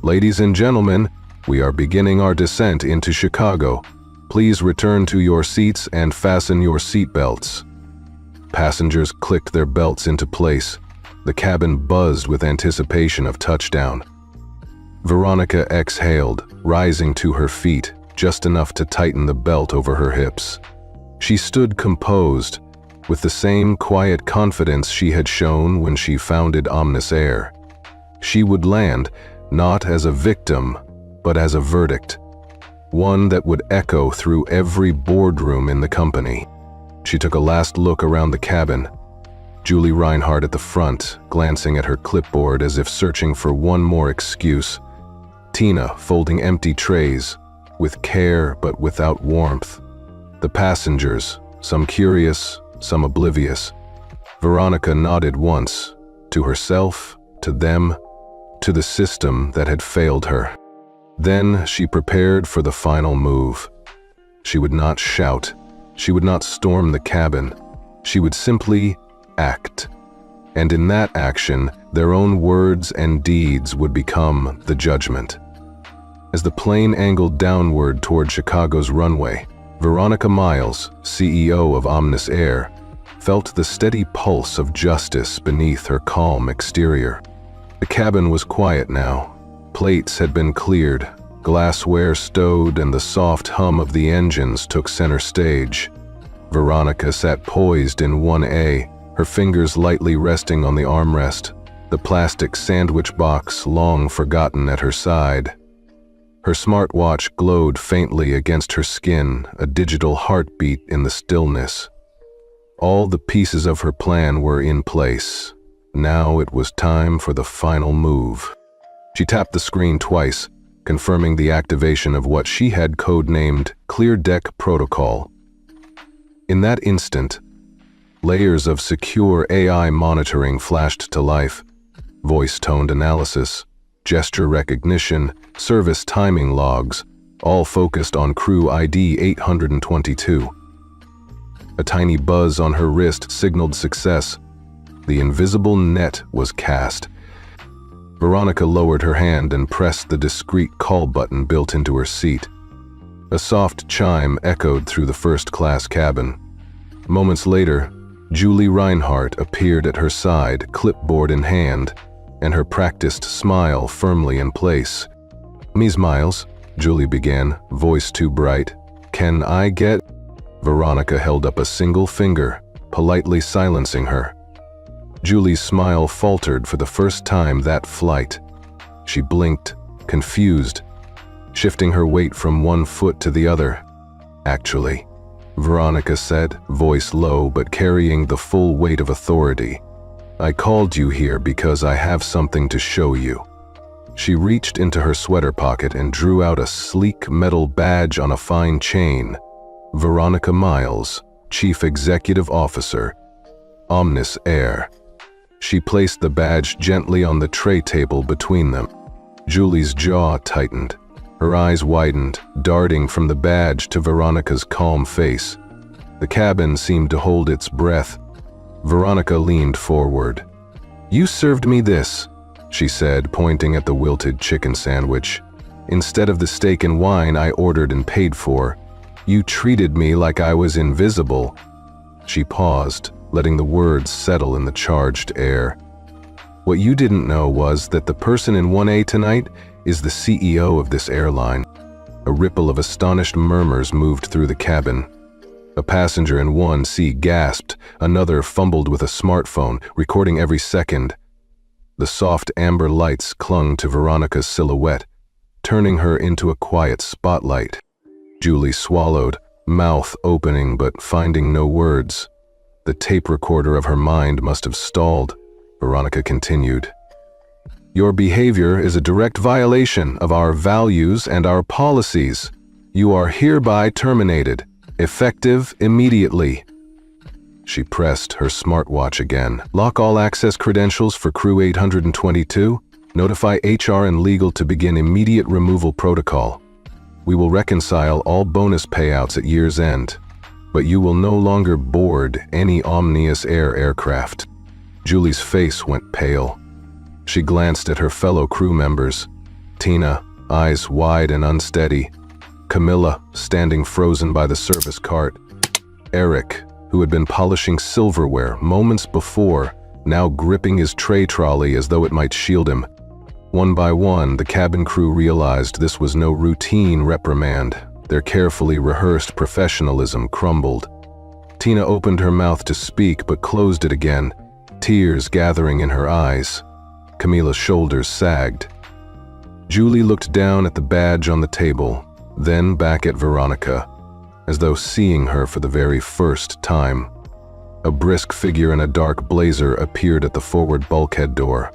Ladies and gentlemen, we are beginning our descent into Chicago. Please return to your seats and fasten your seatbelts. Passengers clicked their belts into place. The cabin buzzed with anticipation of touchdown. Veronica exhaled, rising to her feet, just enough to tighten the belt over her hips. She stood composed, with the same quiet confidence she had shown when she founded Omnis Air. She would land, not as a victim, but as a verdict, one that would echo through every boardroom in the company. She took a last look around the cabin. Julie Reinhardt at the front, glancing at her clipboard as if searching for one more excuse. Tina folding empty trays, with care but without warmth. The passengers, some curious, some oblivious. Veronica nodded once, to herself, to them, to the system that had failed her. Then she prepared for the final move. She would not shout. She would not storm the cabin. She would simply act. And in that action, their own words and deeds would become the judgment. As the plane angled downward toward Chicago's runway, Veronica Miles, CEO of Omnis Air, felt the steady pulse of justice beneath her calm exterior. The cabin was quiet now. Plates had been cleared, glassware stowed, and the soft hum of the engines took center stage. Veronica sat poised in 1A, her fingers lightly resting on the armrest, the plastic sandwich box long forgotten at her side. Her smartwatch glowed faintly against her skin, a digital heartbeat in the stillness. All the pieces of her plan were in place. Now it was time for the final move. She tapped the screen twice, confirming the activation of what she had codenamed Clear Deck Protocol. In that instant, layers of secure AI monitoring flashed to life. Voice-toned analysis, gesture recognition, service timing logs, all focused on crew ID 822. A tiny buzz on her wrist signaled success. The invisible net was cast. Veronica lowered her hand and pressed the discreet call button built into her seat. A soft chime echoed through the first-class cabin. Moments later, Julie Reinhardt appeared at her side, clipboard in hand, and her practiced smile firmly in place. "Ms. Miles," Julie began, voice too bright. "Can I get—" Veronica held up a single finger, politely silencing her. Julie's smile faltered for the first time that flight. She blinked, confused, shifting her weight from one foot to the other. "Actually," Veronica said, voice low but carrying the full weight of authority, "I called you here because I have something to show you." She reached into her sweater pocket and drew out a sleek metal badge on a fine chain. Veronica Miles, Chief Executive Officer, Omnis Air. She placed the badge gently on the tray table between them. Julie's jaw tightened. Her eyes widened, darting from the badge to Veronica's calm face. The cabin seemed to hold its breath. Veronica leaned forward. "You served me this," she said, pointing at the wilted chicken sandwich. "Instead of the steak and wine I ordered and paid for, you treated me like I was invisible." She paused, letting the words settle in the charged air. "What you didn't know was that the person in 1A tonight is the CEO of this airline." A ripple of astonished murmurs moved through the cabin. A passenger in 1C gasped, another fumbled with a smartphone, recording every second. The soft amber lights clung to Veronica's silhouette, turning her into a quiet spotlight. Julie swallowed, mouth opening but finding no words. The tape recorder of her mind must have stalled. Veronica continued. "Your behavior is a direct violation of our values and our policies. You are hereby terminated, effective immediately." She pressed her smartwatch again. "Lock all access credentials for Crew 822. Notify HR and legal to begin immediate removal protocol. We will reconcile all bonus payouts at year's end, but you will no longer board any Omnis Air aircraft." Julie's face went pale. She glanced at her fellow crew members. Tina, eyes wide and unsteady. Camilla, standing frozen by the service cart. Eric, who had been polishing silverware moments before, now gripping his tray trolley as though it might shield him. One by one, the cabin crew realized this was no routine reprimand. Their carefully rehearsed professionalism crumbled. Tina opened her mouth to speak but closed it again, tears gathering in her eyes. Camila's shoulders sagged. Julie looked down at the badge on the table, then back at Veronica, as though seeing her for the very first time. A brisk figure in a dark blazer appeared at the forward bulkhead door.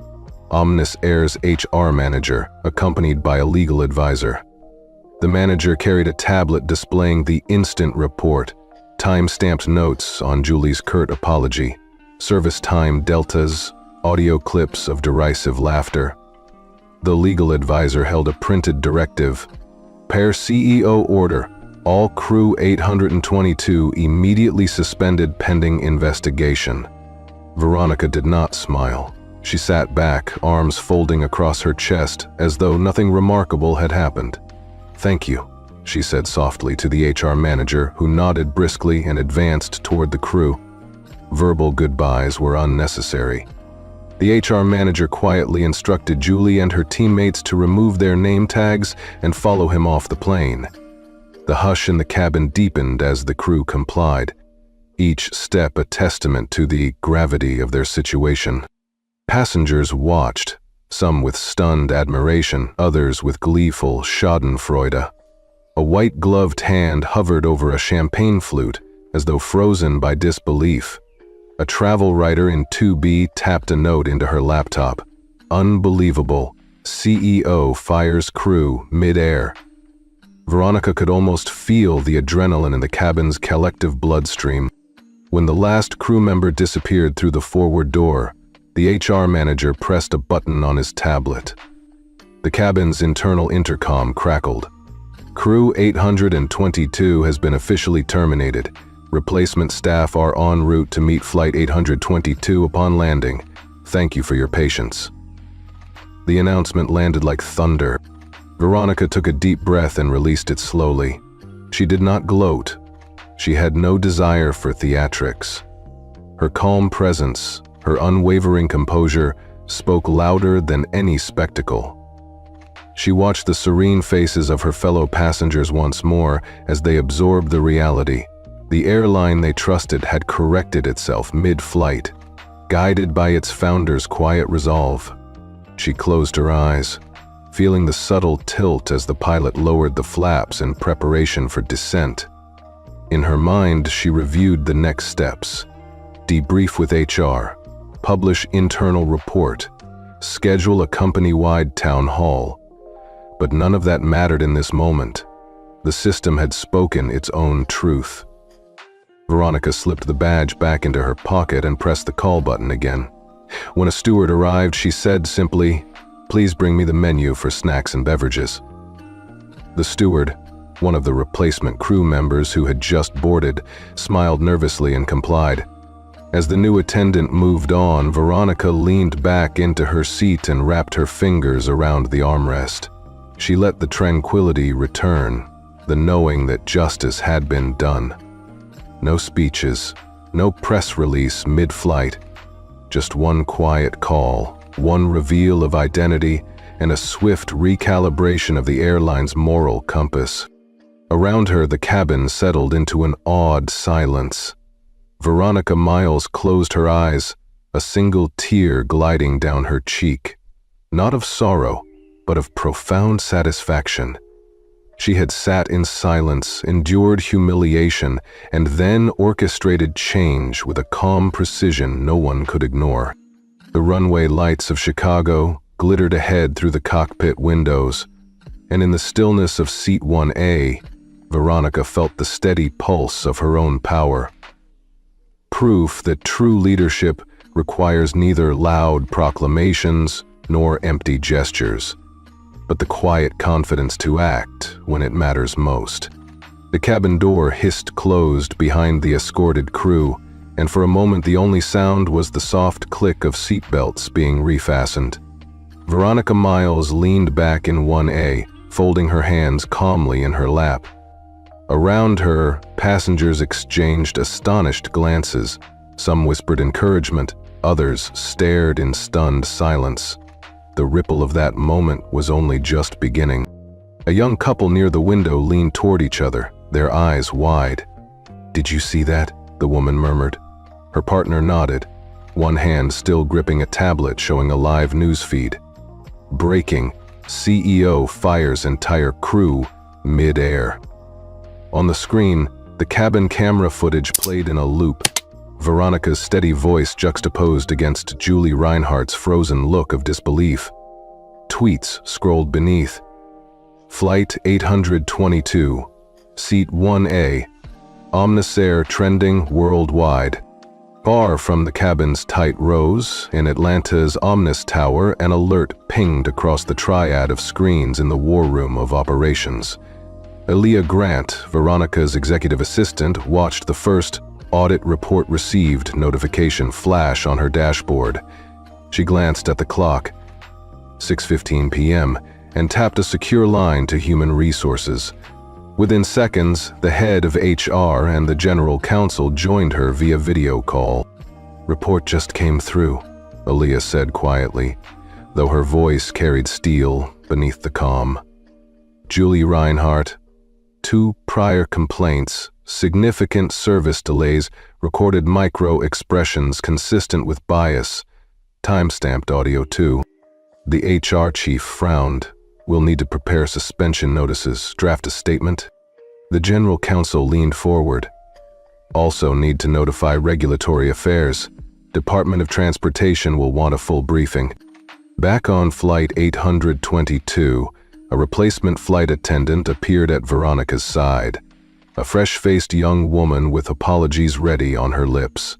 Omnis Air's HR manager, accompanied by a legal advisor. The manager carried a tablet displaying the instant report, time-stamped notes on Julie's curt apology, service time deltas, audio clips of derisive laughter. The legal advisor held a printed directive. Per CEO order, all crew 822 immediately suspended pending investigation. Veronica did not smile. She sat back, arms folding across her chest, as though nothing remarkable had happened. "Thank you," she said softly to the HR manager, who nodded briskly and advanced toward the crew. Verbal goodbyes were unnecessary. The HR manager quietly instructed Julie and her teammates to remove their name tags and follow him off the plane. The hush in the cabin deepened as the crew complied, each step a testament to the gravity of their situation. Passengers watched, some with stunned admiration, others with gleeful schadenfreude. A white-gloved hand hovered over a champagne flute, as though frozen by disbelief. A travel writer in 2B tapped a note into her laptop. "Unbelievable. CEO fires crew mid-air." Veronica could almost feel the adrenaline in the cabin's collective bloodstream. When the last crew member disappeared through the forward door, the HR manager pressed a button on his tablet. The cabin's internal intercom crackled. "Crew 822 has been officially terminated. Replacement staff are en route to meet Flight 822 upon landing. Thank you for your patience." The announcement landed like thunder. Veronica took a deep breath and released it slowly. She did not gloat. She had no desire for theatrics. Her calm presence, her unwavering composure, spoke louder than any spectacle. She watched the serene faces of her fellow passengers once more as they absorbed the reality. The airline they trusted had corrected itself mid-flight, guided by its founder's quiet resolve. She closed her eyes, feeling the subtle tilt as the pilot lowered the flaps in preparation for descent. In her mind, she reviewed the next steps. Debrief with HR, publish internal report, schedule a company-wide town hall. But none of that mattered in this moment. The system had spoken its own truth. Veronica slipped the badge back into her pocket and pressed the call button again. When a steward arrived, she said simply, "Please bring me the menu for snacks and beverages." The steward, one of the replacement crew members who had just boarded, smiled nervously and complied. As the new attendant moved on, Veronica leaned back into her seat and wrapped her fingers around the armrest. She let the tranquility return, the knowing that justice had been done. No speeches, no press release mid-flight, just one quiet call, one reveal of identity, and a swift recalibration of the airline's moral compass. Around her, the cabin settled into an awed silence. Veronica Miles closed her eyes, a single tear gliding down her cheek, not of sorrow, but of profound satisfaction. She had sat in silence, endured humiliation, and then orchestrated change with a calm precision no one could ignore. The runway lights of Chicago glittered ahead through the cockpit windows, and in the stillness of Seat 1A, Veronica felt the steady pulse of her own power. Proof that true leadership requires neither loud proclamations nor empty gestures, but the quiet confidence to act when it matters most. The cabin door hissed closed behind the escorted crew, and for a moment the only sound was the soft click of seatbelts being refastened. Veronica Miles leaned back in 1A, folding her hands calmly in her lap. Around her, passengers exchanged astonished glances. Some whispered encouragement, others stared in stunned silence. The ripple of that moment was only just beginning. A young couple near the window leaned toward each other, their eyes wide. "Did you see that?" the woman murmured. Her partner nodded, one hand still gripping a tablet showing a live news feed. Breaking: CEO fires entire crew mid-air. On the screen, the cabin camera footage played in a loop, Veronica's steady voice juxtaposed against Julie Reinhardt's frozen look of disbelief. Tweets scrolled beneath. Flight 822, Seat 1A, Omnis Air trending worldwide. Far from the cabin's tight rows, in Atlanta's Omnis Tower, an alert pinged across the triad of screens in the war room of operations. Aaliyah Grant, Veronica's executive assistant, watched the first audit report received notification flash on her dashboard. She glanced at the clock, 6:15 p.m., and tapped a secure line to Human Resources. Within seconds, the head of HR and the general counsel joined her via video call. "Report just came through," Aaliyah said quietly, though her voice carried steel beneath the calm. Julie Reinhardt, 2 prior complaints, significant service delays, recorded micro-expressions consistent with bias, timestamped audio too. The HR chief frowned. "We'll need to prepare suspension notices, draft a statement." The general counsel leaned forward. "Also need to notify regulatory affairs. Department of Transportation will want a full briefing." Back on Flight 822, a replacement flight attendant appeared at Veronica's side. A fresh-faced young woman with apologies ready on her lips.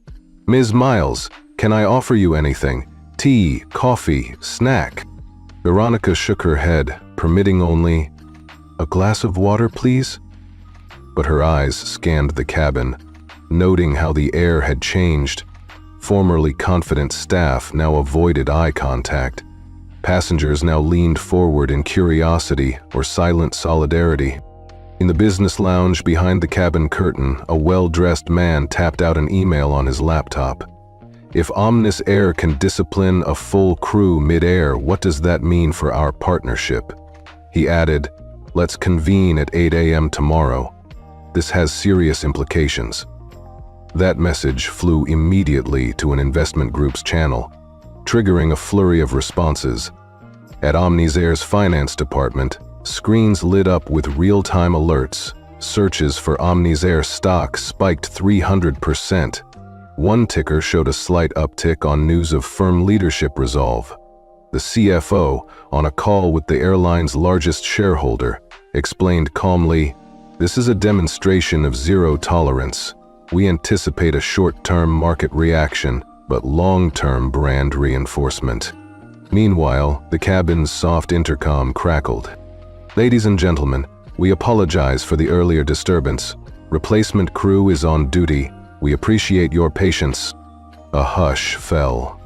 "Ms. Miles, can I offer you anything? Tea, coffee, snack?" Veronica shook her head, permitting only, "A glass of water, please?" But her eyes scanned the cabin, noting how the air had changed. Formerly confident staff now avoided eye contact. Passengers now leaned forward in curiosity or silent solidarity. In the business lounge behind the cabin curtain, a well-dressed man tapped out an email on his laptop. "If Omnis Air can discipline a full crew mid-air, what does that mean for our partnership?" He added, "Let's convene at 8 a.m. tomorrow. This has serious implications." That message flew immediately to an investment group's channel, triggering a flurry of responses. At Omnis Air's finance department, screens lit up with real-time alerts. Searches for Omnis Air stock spiked 300%. One ticker showed a slight uptick on news of firm leadership resolve. The CFO, on a call with the airline's largest shareholder, explained calmly, "This is a demonstration of zero tolerance. We anticipate a short-term market reaction, but long-term brand reinforcement." Meanwhile, the cabin's soft intercom crackled. "Ladies and gentlemen, we apologize for the earlier disturbance. Replacement crew is on duty. We appreciate your patience." A hush fell.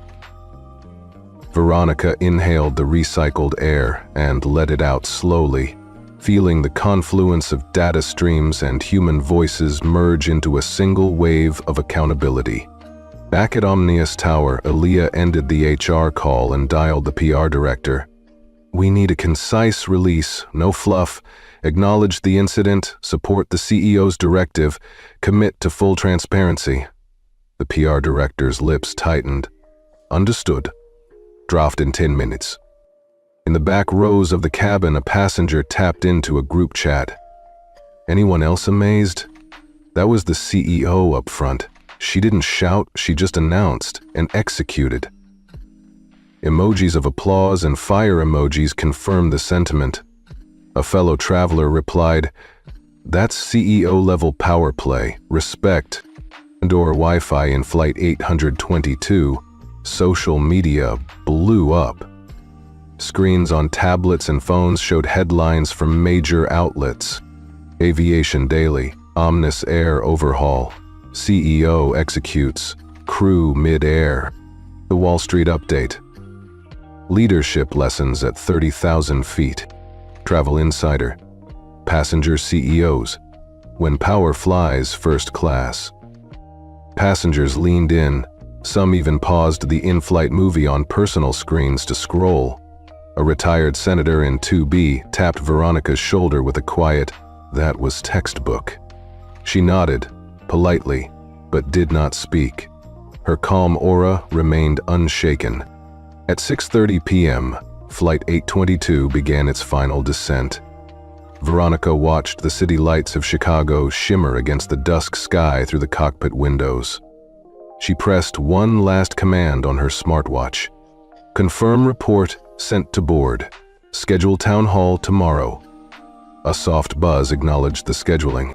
Veronica inhaled the recycled air and let it out slowly, feeling the confluence of data streams and human voices merge into a single wave of accountability. Back at Omnis Tower, Aaliyah ended the HR call and dialed the PR director. "We need a concise release, no fluff. Acknowledge the incident, support the CEO's directive, commit to full transparency." The PR director's lips tightened. "Understood. Draft in 10 minutes." In the back rows of the cabin, a passenger tapped into a group chat. Anyone else amazed? That was the CEO up front. She didn't shout, she just announced and executed. Emojis of applause and fire emojis confirmed the sentiment. A fellow traveler replied, "That's CEO-level power play, respect." Indoor Wi-Fi in Flight 822, social media blew up. Screens on tablets and phones showed headlines from major outlets. Aviation Daily, Omnis Air overhaul, CEO executes, crew mid-air. The Wall Street Update. Leadership lessons at 30,000 feet. Travel Insider. Passenger CEOs. When power flies first class. Passengers leaned in. Some even paused the in-flight movie on personal screens to scroll. A retired senator in 2B tapped Veronica's shoulder with a quiet, "That was textbook." She nodded, politely, but did not speak. Her calm aura remained unshaken. At 6:30 p.m., Flight 822 began its final descent. Veronica watched the city lights of Chicago shimmer against the dusk sky through the cockpit windows. She pressed one last command on her smartwatch. "Confirm report sent to board. Schedule town hall tomorrow." A soft buzz acknowledged the scheduling.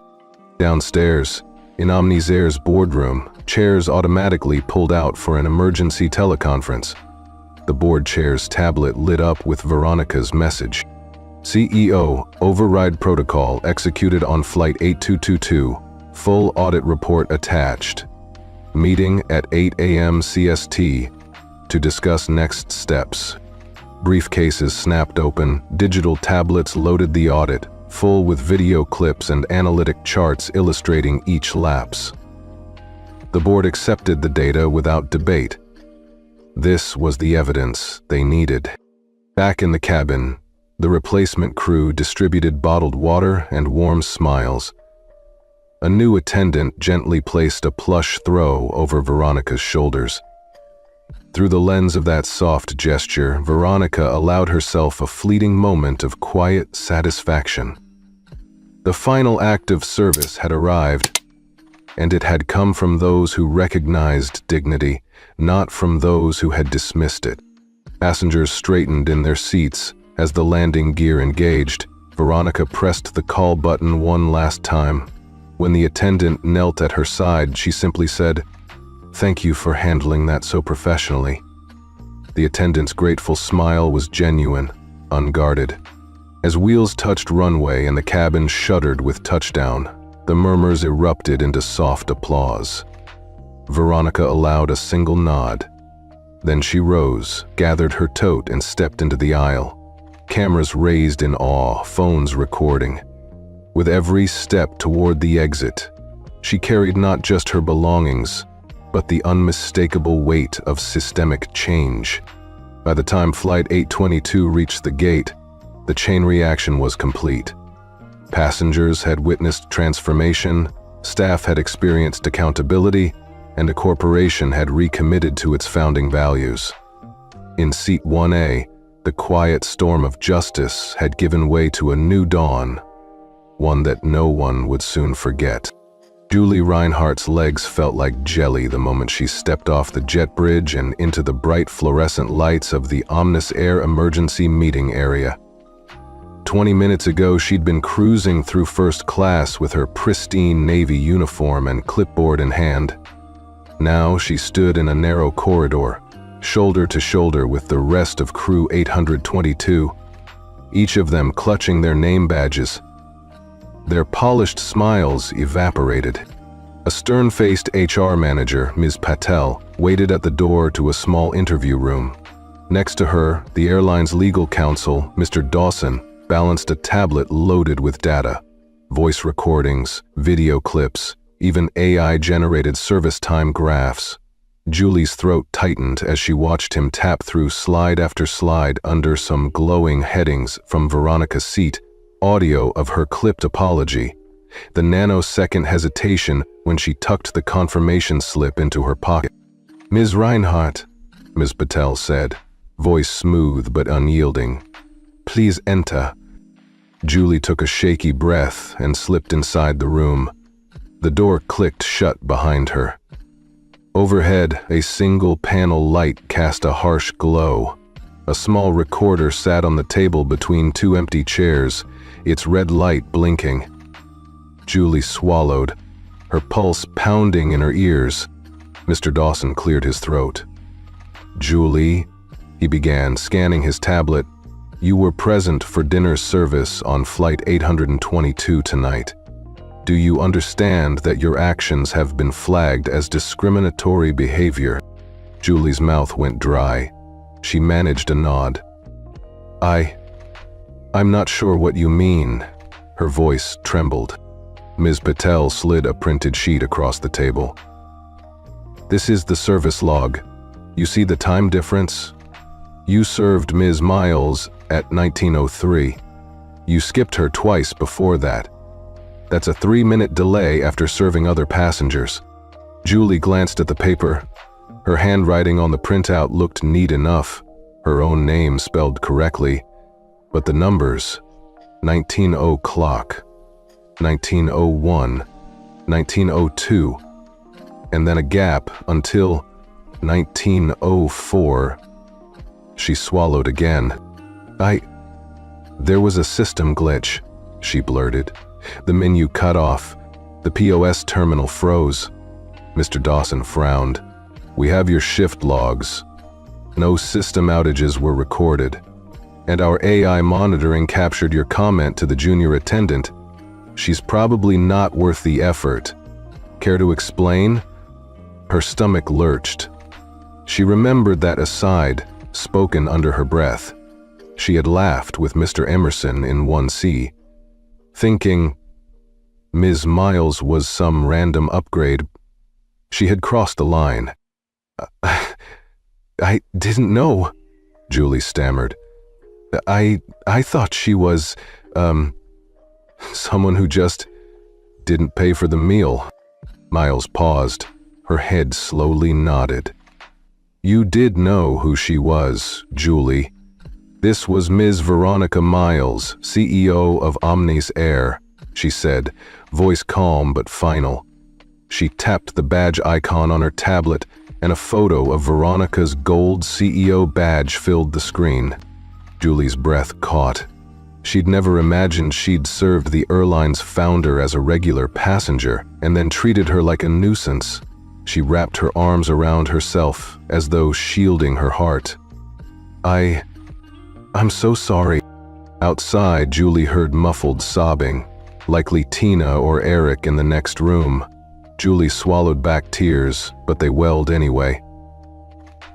Downstairs, in Omnis Air's boardroom, chairs automatically pulled out for an emergency teleconference. The board chair's tablet lit up with Veronica's message. "CEO, override protocol executed on Flight 8222. Full audit report attached. Meeting at 8 a.m. CST to discuss next steps." Briefcases snapped open, digital tablets loaded the audit, full with video clips and analytic charts illustrating each lapse. The board accepted the data without debate. This was the evidence they needed. Back in the cabin, the replacement crew distributed bottled water and warm smiles. A new attendant gently placed a plush throw over Veronica's shoulders. Through the lens of that soft gesture, Veronica allowed herself a fleeting moment of quiet satisfaction. The final act of service had arrived, and it had come from those who recognized dignity, not from those who had dismissed it. Passengers straightened in their seats. As the landing gear engaged, Veronica pressed the call button one last time. When the attendant knelt at her side, she simply said, "Thank you for handling that so professionally." The attendant's grateful smile was genuine, unguarded. As wheels touched runway and the cabin shuddered with touchdown, the murmurs erupted into soft applause. Veronica allowed a single nod. Then she rose, gathered her tote, and stepped into the aisle. Cameras raised in awe, phones recording. With every step toward the exit, she carried not just her belongings, but the unmistakable weight of systemic change. By the time Flight 822 reached the gate, the chain reaction was complete. Passengers had witnessed transformation, staff had experienced accountability, and a corporation had recommitted to its founding values. In Seat 1A, the quiet storm of justice had given way to a new dawn, one that no one would soon forget. Julie Reinhardt's legs felt like jelly the moment she stepped off the jet bridge and into the bright fluorescent lights of the Omnis Air emergency meeting area. 20 minutes ago, she'd been cruising through first class with her pristine Navy uniform and clipboard in hand. Now she stood in a narrow corridor, shoulder to shoulder with the rest of Crew 822, each of them clutching their name badges. Their polished smiles evaporated. A stern-faced HR manager, Ms. Patel, waited at the door to a small interview room. Next to her, the airline's legal counsel, Mr. Dawson, balanced a tablet loaded with data, voice recordings, video clips, even AI-generated service time graphs. Julie's throat tightened as she watched him tap through slide after slide under some glowing headings from Veronica's seat, audio of her clipped apology, the nanosecond hesitation when she tucked the confirmation slip into her pocket. "Ms. Reinhardt," Ms. Patel said, voice smooth but unyielding, "please enter." Julie took a shaky breath and slipped inside the room. The door clicked shut behind her. Overhead, a single panel light cast a harsh glow. A small recorder sat on the table between two empty chairs, its red light blinking. Julie swallowed, her pulse pounding in her ears. Mr. Dawson cleared his throat. "Julie," he began, scanning his tablet, "you were present for dinner service on Flight 822 tonight. Do you understand that your actions have been flagged as discriminatory behavior?" Julie's mouth went dry. She managed a nod. I'm not sure what you mean." Her voice trembled. Ms. Patel slid a printed sheet across the table. "This is the service log. You see the time difference? You served Ms. Miles at 1903. You skipped her twice before that. That's a 3-minute delay after serving other passengers. Julie glanced at the paper. Her handwriting on the printout looked neat enough, her own name spelled correctly, but the numbers, 19 o'clock, 1901, 1902, and then a gap until 1904. She swallowed again. There was a system glitch, she blurted. The menu cut off. The POS terminal froze. Mr. Dawson frowned. We have your shift logs. No system outages were recorded. And our AI monitoring captured your comment to the junior attendant. She's probably not worth the effort. Care to explain? Her stomach lurched. She remembered that aside, spoken under her breath. She had laughed with Mr. Emerson in 1C, thinking Ms. Miles was some random upgrade. She had crossed the line. I didn't know, Julie stammered. I thought she was, someone who just didn't pay for the meal. Miles paused. Her head slowly nodded. You did know who she was, Julie. This was Ms. Veronica Miles, CEO of Omnis Air, she said, voice calm but final. She tapped the badge icon on her tablet, and a photo of Veronica's gold CEO badge filled the screen. Julie's breath caught. She'd never imagined she'd served the airline's founder as a regular passenger and then treated her like a nuisance. She wrapped her arms around herself as though shielding her heart. I'm so sorry. Outside, Julie heard muffled sobbing, likely Tina or Eric in the next room. Julie swallowed back tears, but they welled anyway.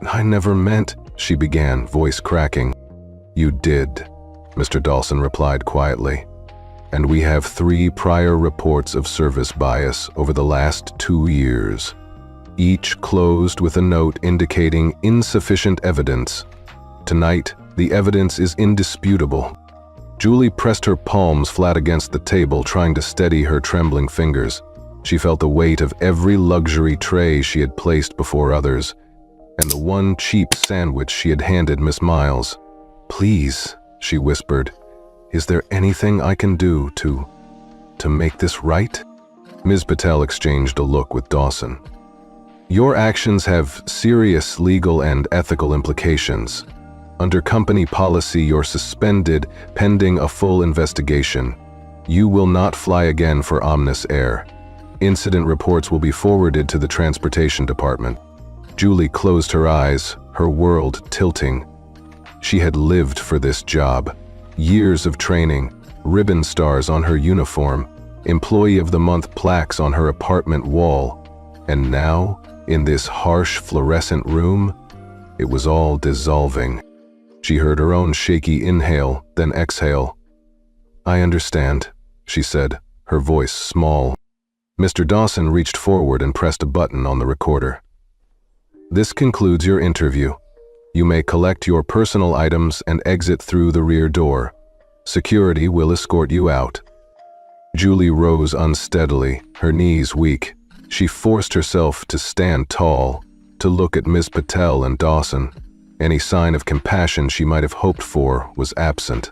I never meant, she began, voice cracking. You did, Mr. Dawson replied quietly. And we have 3 prior reports of service bias over the last 2 years, each closed with a note indicating insufficient evidence. Tonight, the evidence is indisputable. Julie pressed her palms flat against the table, trying to steady her trembling fingers. She felt the weight of every luxury tray she had placed before others, and the one cheap sandwich she had handed Miss Miles. Please, she whispered, is there anything I can do to make this right? Ms. Patel exchanged a look with Dawson. Your actions have serious legal and ethical implications. Under company policy, you're suspended pending a full investigation. You will not fly again for Omnis Air. Incident reports will be forwarded to the transportation department. Julie closed her eyes, her world tilting. She had lived for this job. Years of training, ribbon stars on her uniform, Employee of the Month plaques on her apartment wall. And now, in this harsh fluorescent room, it was all dissolving. She heard her own shaky inhale, then exhale. I understand, she said, her voice small. Mr. Dawson reached forward and pressed a button on the recorder. This concludes your interview. You may collect your personal items and exit through the rear door. Security will escort you out. Julie rose unsteadily, her knees weak. She forced herself to stand tall, to look at Ms. Patel and Dawson. Any sign of compassion she might have hoped for was absent.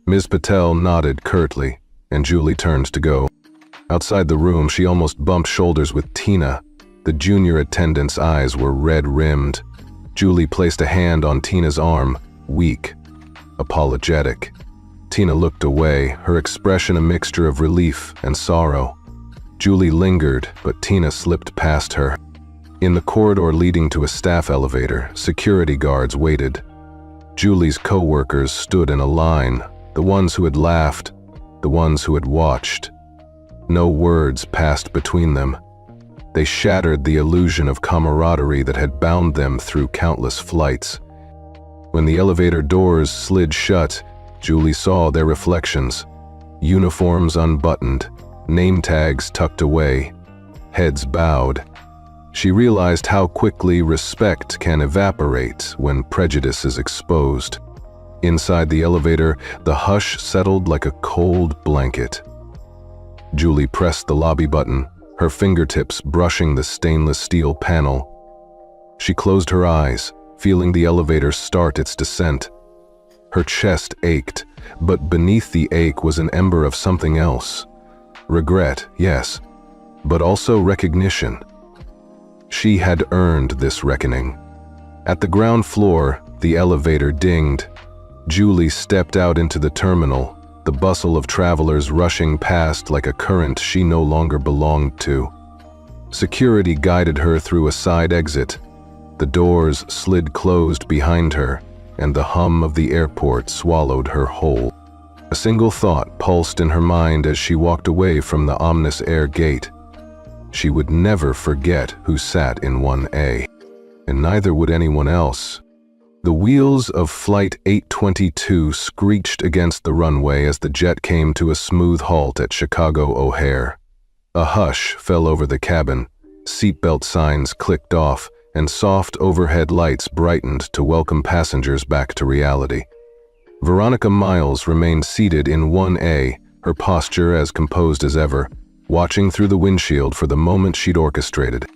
Ms. Patel nodded curtly, and Julie turned to go. Outside the room, she almost bumped shoulders with Tina. The junior attendant's eyes were red-rimmed. Julie placed a hand on Tina's arm, weak, apologetic. Tina looked away, her expression a mixture of relief and sorrow. Julie lingered, but Tina slipped past her. In the corridor leading to a staff elevator, security guards waited. Julie's co-workers stood in a line, the ones who had laughed, the ones who had watched. No words passed between them. They shattered the illusion of camaraderie that had bound them through countless flights. When the elevator doors slid shut, Julie saw their reflections. Uniforms unbuttoned, name tags tucked away, heads bowed. She realized how quickly respect can evaporate when prejudice is exposed. Inside the elevator, the hush settled like a cold blanket. Julie pressed the lobby button, her fingertips brushing the stainless steel panel. She closed her eyes, feeling the elevator start its descent. Her chest ached, but beneath the ache was an ember of something else. Regret, yes, but also recognition. She had earned this reckoning. At the ground floor, the elevator dinged. Julie stepped out into the terminal, the bustle of travelers rushing past like a current she no longer belonged to. Security guided her through a side exit. The doors slid closed behind her, and the hum of the airport swallowed her whole. A single thought pulsed in her mind as she walked away from the ominous air gate. She would never forget who sat in 1A, and neither would anyone else. The wheels of Flight 822 screeched against the runway as the jet came to a smooth halt at Chicago O'Hare. A hush fell over the cabin, seatbelt signs clicked off, and soft overhead lights brightened to welcome passengers back to reality. Veronica Miles remained seated in 1A, her posture as composed as ever, watching through the windshield for the moment she'd orchestrated.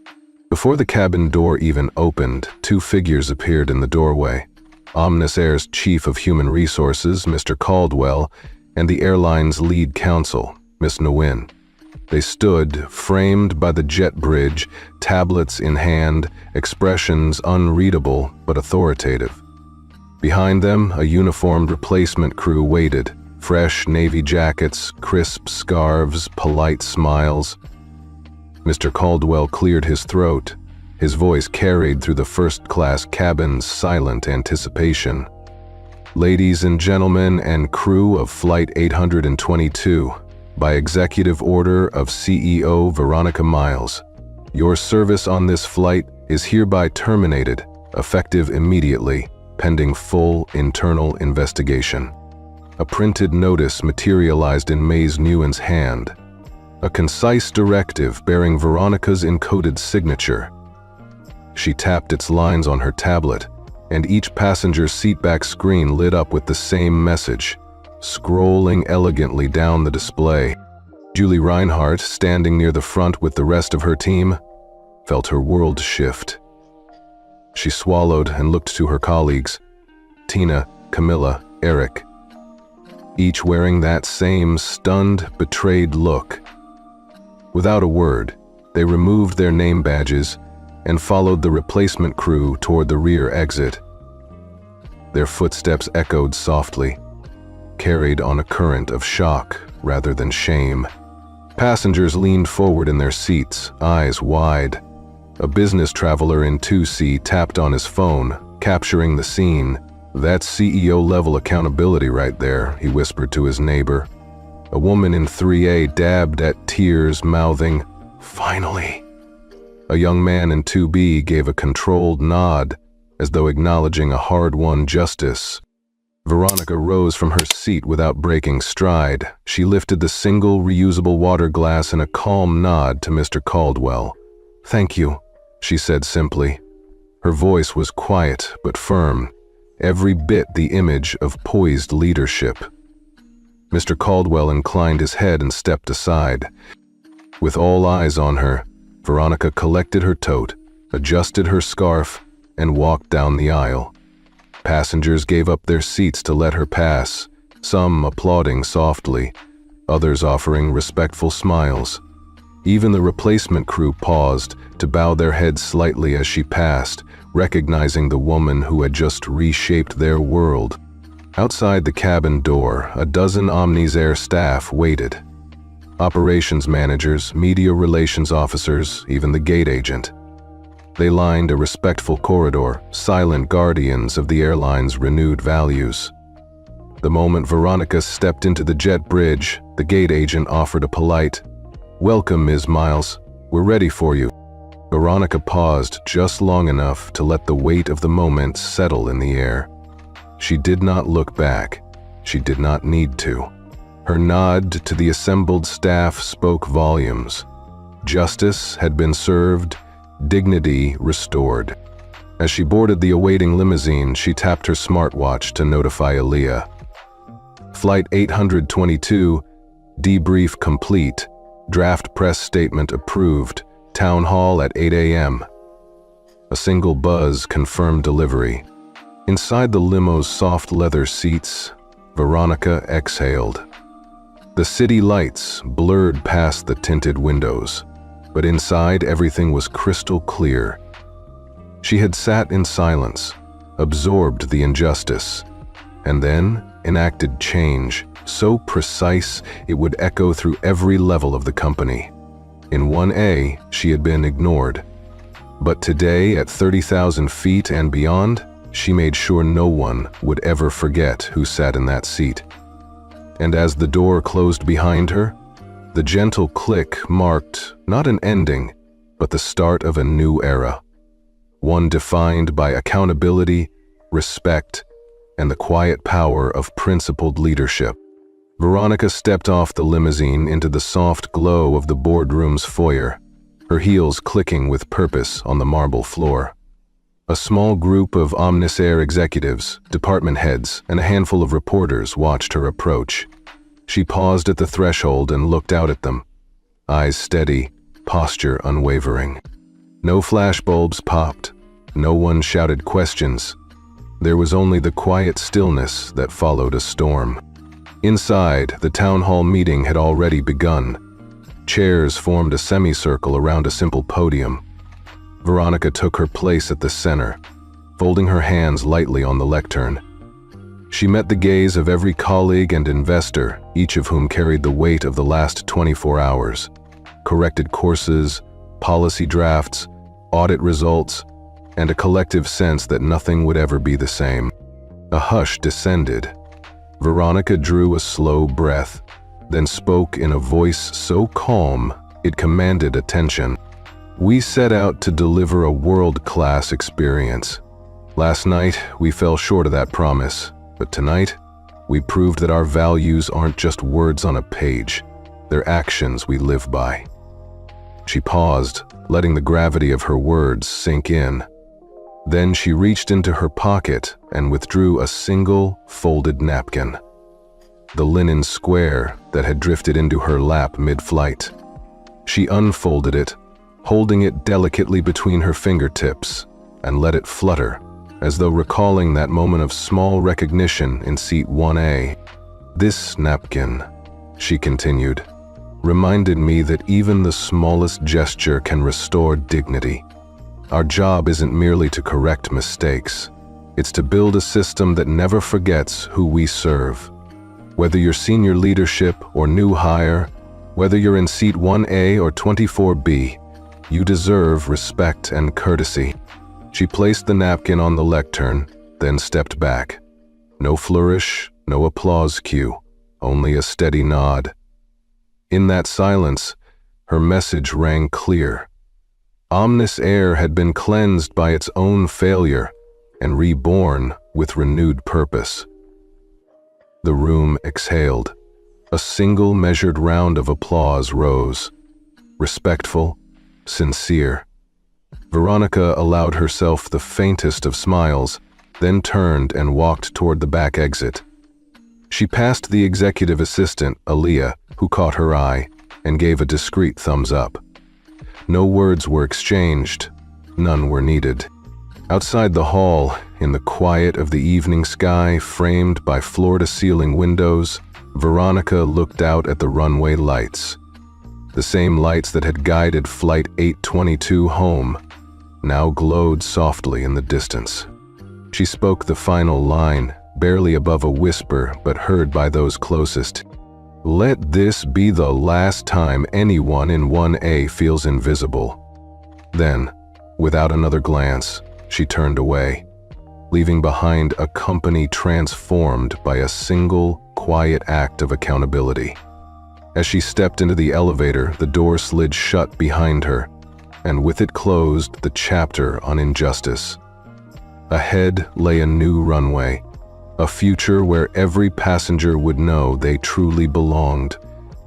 Before the cabin door even opened, two figures appeared in the doorway. Omnis Air's Chief of Human Resources, Mr. Caldwell, and the airline's lead counsel, Miss Nguyen. They stood, framed by the jet bridge, tablets in hand, expressions unreadable but authoritative. Behind them, a uniformed replacement crew waited, fresh navy jackets, crisp scarves, polite smiles. Mr. Caldwell cleared his throat, his voice carried through the first-class cabin's silent anticipation. Ladies and gentlemen and crew of Flight 822, by executive order of CEO Veronica Miles, your service on this flight is hereby terminated, effective immediately, pending full internal investigation. A printed notice materialized in Ms. Nguyen's hand, a concise directive bearing Veronica's encoded signature. She tapped its lines on her tablet, and each passenger's seatback screen lit up with the same message, scrolling elegantly down the display. Julie Reinhardt, standing near the front with the rest of her team, felt her world shift. She swallowed and looked to her colleagues, Tina, Camilla, Eric, each wearing that same stunned, betrayed look. Without a word, they removed their name badges and followed the replacement crew toward the rear exit. Their footsteps echoed softly, carried on a current of shock rather than shame. Passengers leaned forward in their seats, eyes wide. A business traveler in 2C tapped on his phone, capturing the scene. "That's CEO-level accountability right there," he whispered to his neighbor. A woman in 3A dabbed at tears, mouthing, "Finally." A young man in 2B gave a controlled nod, as though acknowledging a hard-won justice. Veronica rose from her seat without breaking stride. She lifted the single reusable water glass in a calm nod to Mr. Caldwell. "Thank you," she said simply. Her voice was quiet but firm, every bit the image of poised leadership. Mr. Caldwell inclined his head and stepped aside. With all eyes on her, Veronica collected her tote, adjusted her scarf, and walked down the aisle. Passengers gave up their seats to let her pass, some applauding softly, others offering respectful smiles. Even the replacement crew paused to bow their heads slightly as she passed, recognizing the woman who had just reshaped their world. Outside the cabin door, a dozen Omnis Air staff waited. Operations managers, media relations officers, even the gate agent. They lined a respectful corridor, silent guardians of the airline's renewed values. The moment Veronica stepped into the jet bridge, the gate agent offered a polite, "Welcome, Ms. Miles. We're ready for you." Veronica paused just long enough to let the weight of the moment settle in the air. She did not look back. She did not need to. Her nod to the assembled staff spoke volumes. Justice had been served, dignity restored. As she boarded the awaiting limousine, she tapped her smartwatch to notify Aaliyah. Flight 822, debrief complete, draft press statement approved, town hall at 8 a.m. A single buzz confirmed delivery. Inside the limo's soft leather seats, Veronica exhaled. The city lights blurred past the tinted windows, but inside everything was crystal clear. She had sat in silence, absorbed the injustice, and then enacted change so precise it would echo through every level of the company. In 1A, she had been ignored. But today, at 30,000 feet and beyond, she made sure no one would ever forget who sat in that seat. And as the door closed behind her, the gentle click marked not an ending, but the start of a new era. One defined by accountability, respect, and the quiet power of principled leadership. Veronica stepped off the limousine into the soft glow of the boardroom's foyer, her heels clicking with purpose on the marble floor. A small group of Omnisair executives, department heads, and a handful of reporters watched her approach. She paused at the threshold and looked out at them, eyes steady, posture unwavering. No flashbulbs popped, no one shouted questions. There was only the quiet stillness that followed a storm. Inside, the town hall meeting had already begun. Chairs formed a semicircle around a simple podium. Veronica took her place at the center, folding her hands lightly on the lectern. She met the gaze of every colleague and investor, each of whom carried the weight of the last 24 hours. Corrected courses, policy drafts, audit results, and a collective sense that nothing would ever be the same. A hush descended. Veronica drew a slow breath, then spoke in a voice so calm it commanded attention. We set out to deliver a world-class experience. Last night, we fell short of that promise, but tonight, we proved that our values aren't just words on a page, they're actions we live by. She paused, letting the gravity of her words sink in. Then she reached into her pocket and withdrew a single, folded napkin. The linen square that had drifted into her lap mid-flight. She unfolded it, holding it delicately between her fingertips, and let it flutter, as though recalling that moment of small recognition in seat 1A. This napkin, she continued, reminded me that even the smallest gesture can restore dignity. Our job isn't merely to correct mistakes. It's to build a system that never forgets who we serve. Whether you're senior leadership or new hire, whether you're in seat 1A or 24B, you deserve respect and courtesy. She placed the napkin on the lectern, then stepped back. No flourish, no applause cue, only a steady nod. In that silence, her message rang clear. Omnisair had been cleansed by its own failure and reborn with renewed purpose. The room exhaled. A single measured round of applause rose. Respectful, sincere. Veronica allowed herself the faintest of smiles, then turned and walked toward the back exit. She passed the executive assistant, Aaliyah, who caught her eye, and gave a discreet thumbs up. No words were exchanged, none were needed. Outside the hall, in the quiet of the evening sky framed by floor-to-ceiling windows, Veronica looked out at the runway lights. The same lights that had guided Flight 822 home now glowed softly in the distance. She spoke the final line, barely above a whisper but heard by those closest. Let this be the last time anyone in 1A feels invisible. Then, without another glance, she turned away, leaving behind a company transformed by a single, quiet act of accountability. As she stepped into the elevator, the door slid shut behind her, and with it closed the chapter on injustice. Ahead lay a new runway, a future where every passenger would know they truly belonged,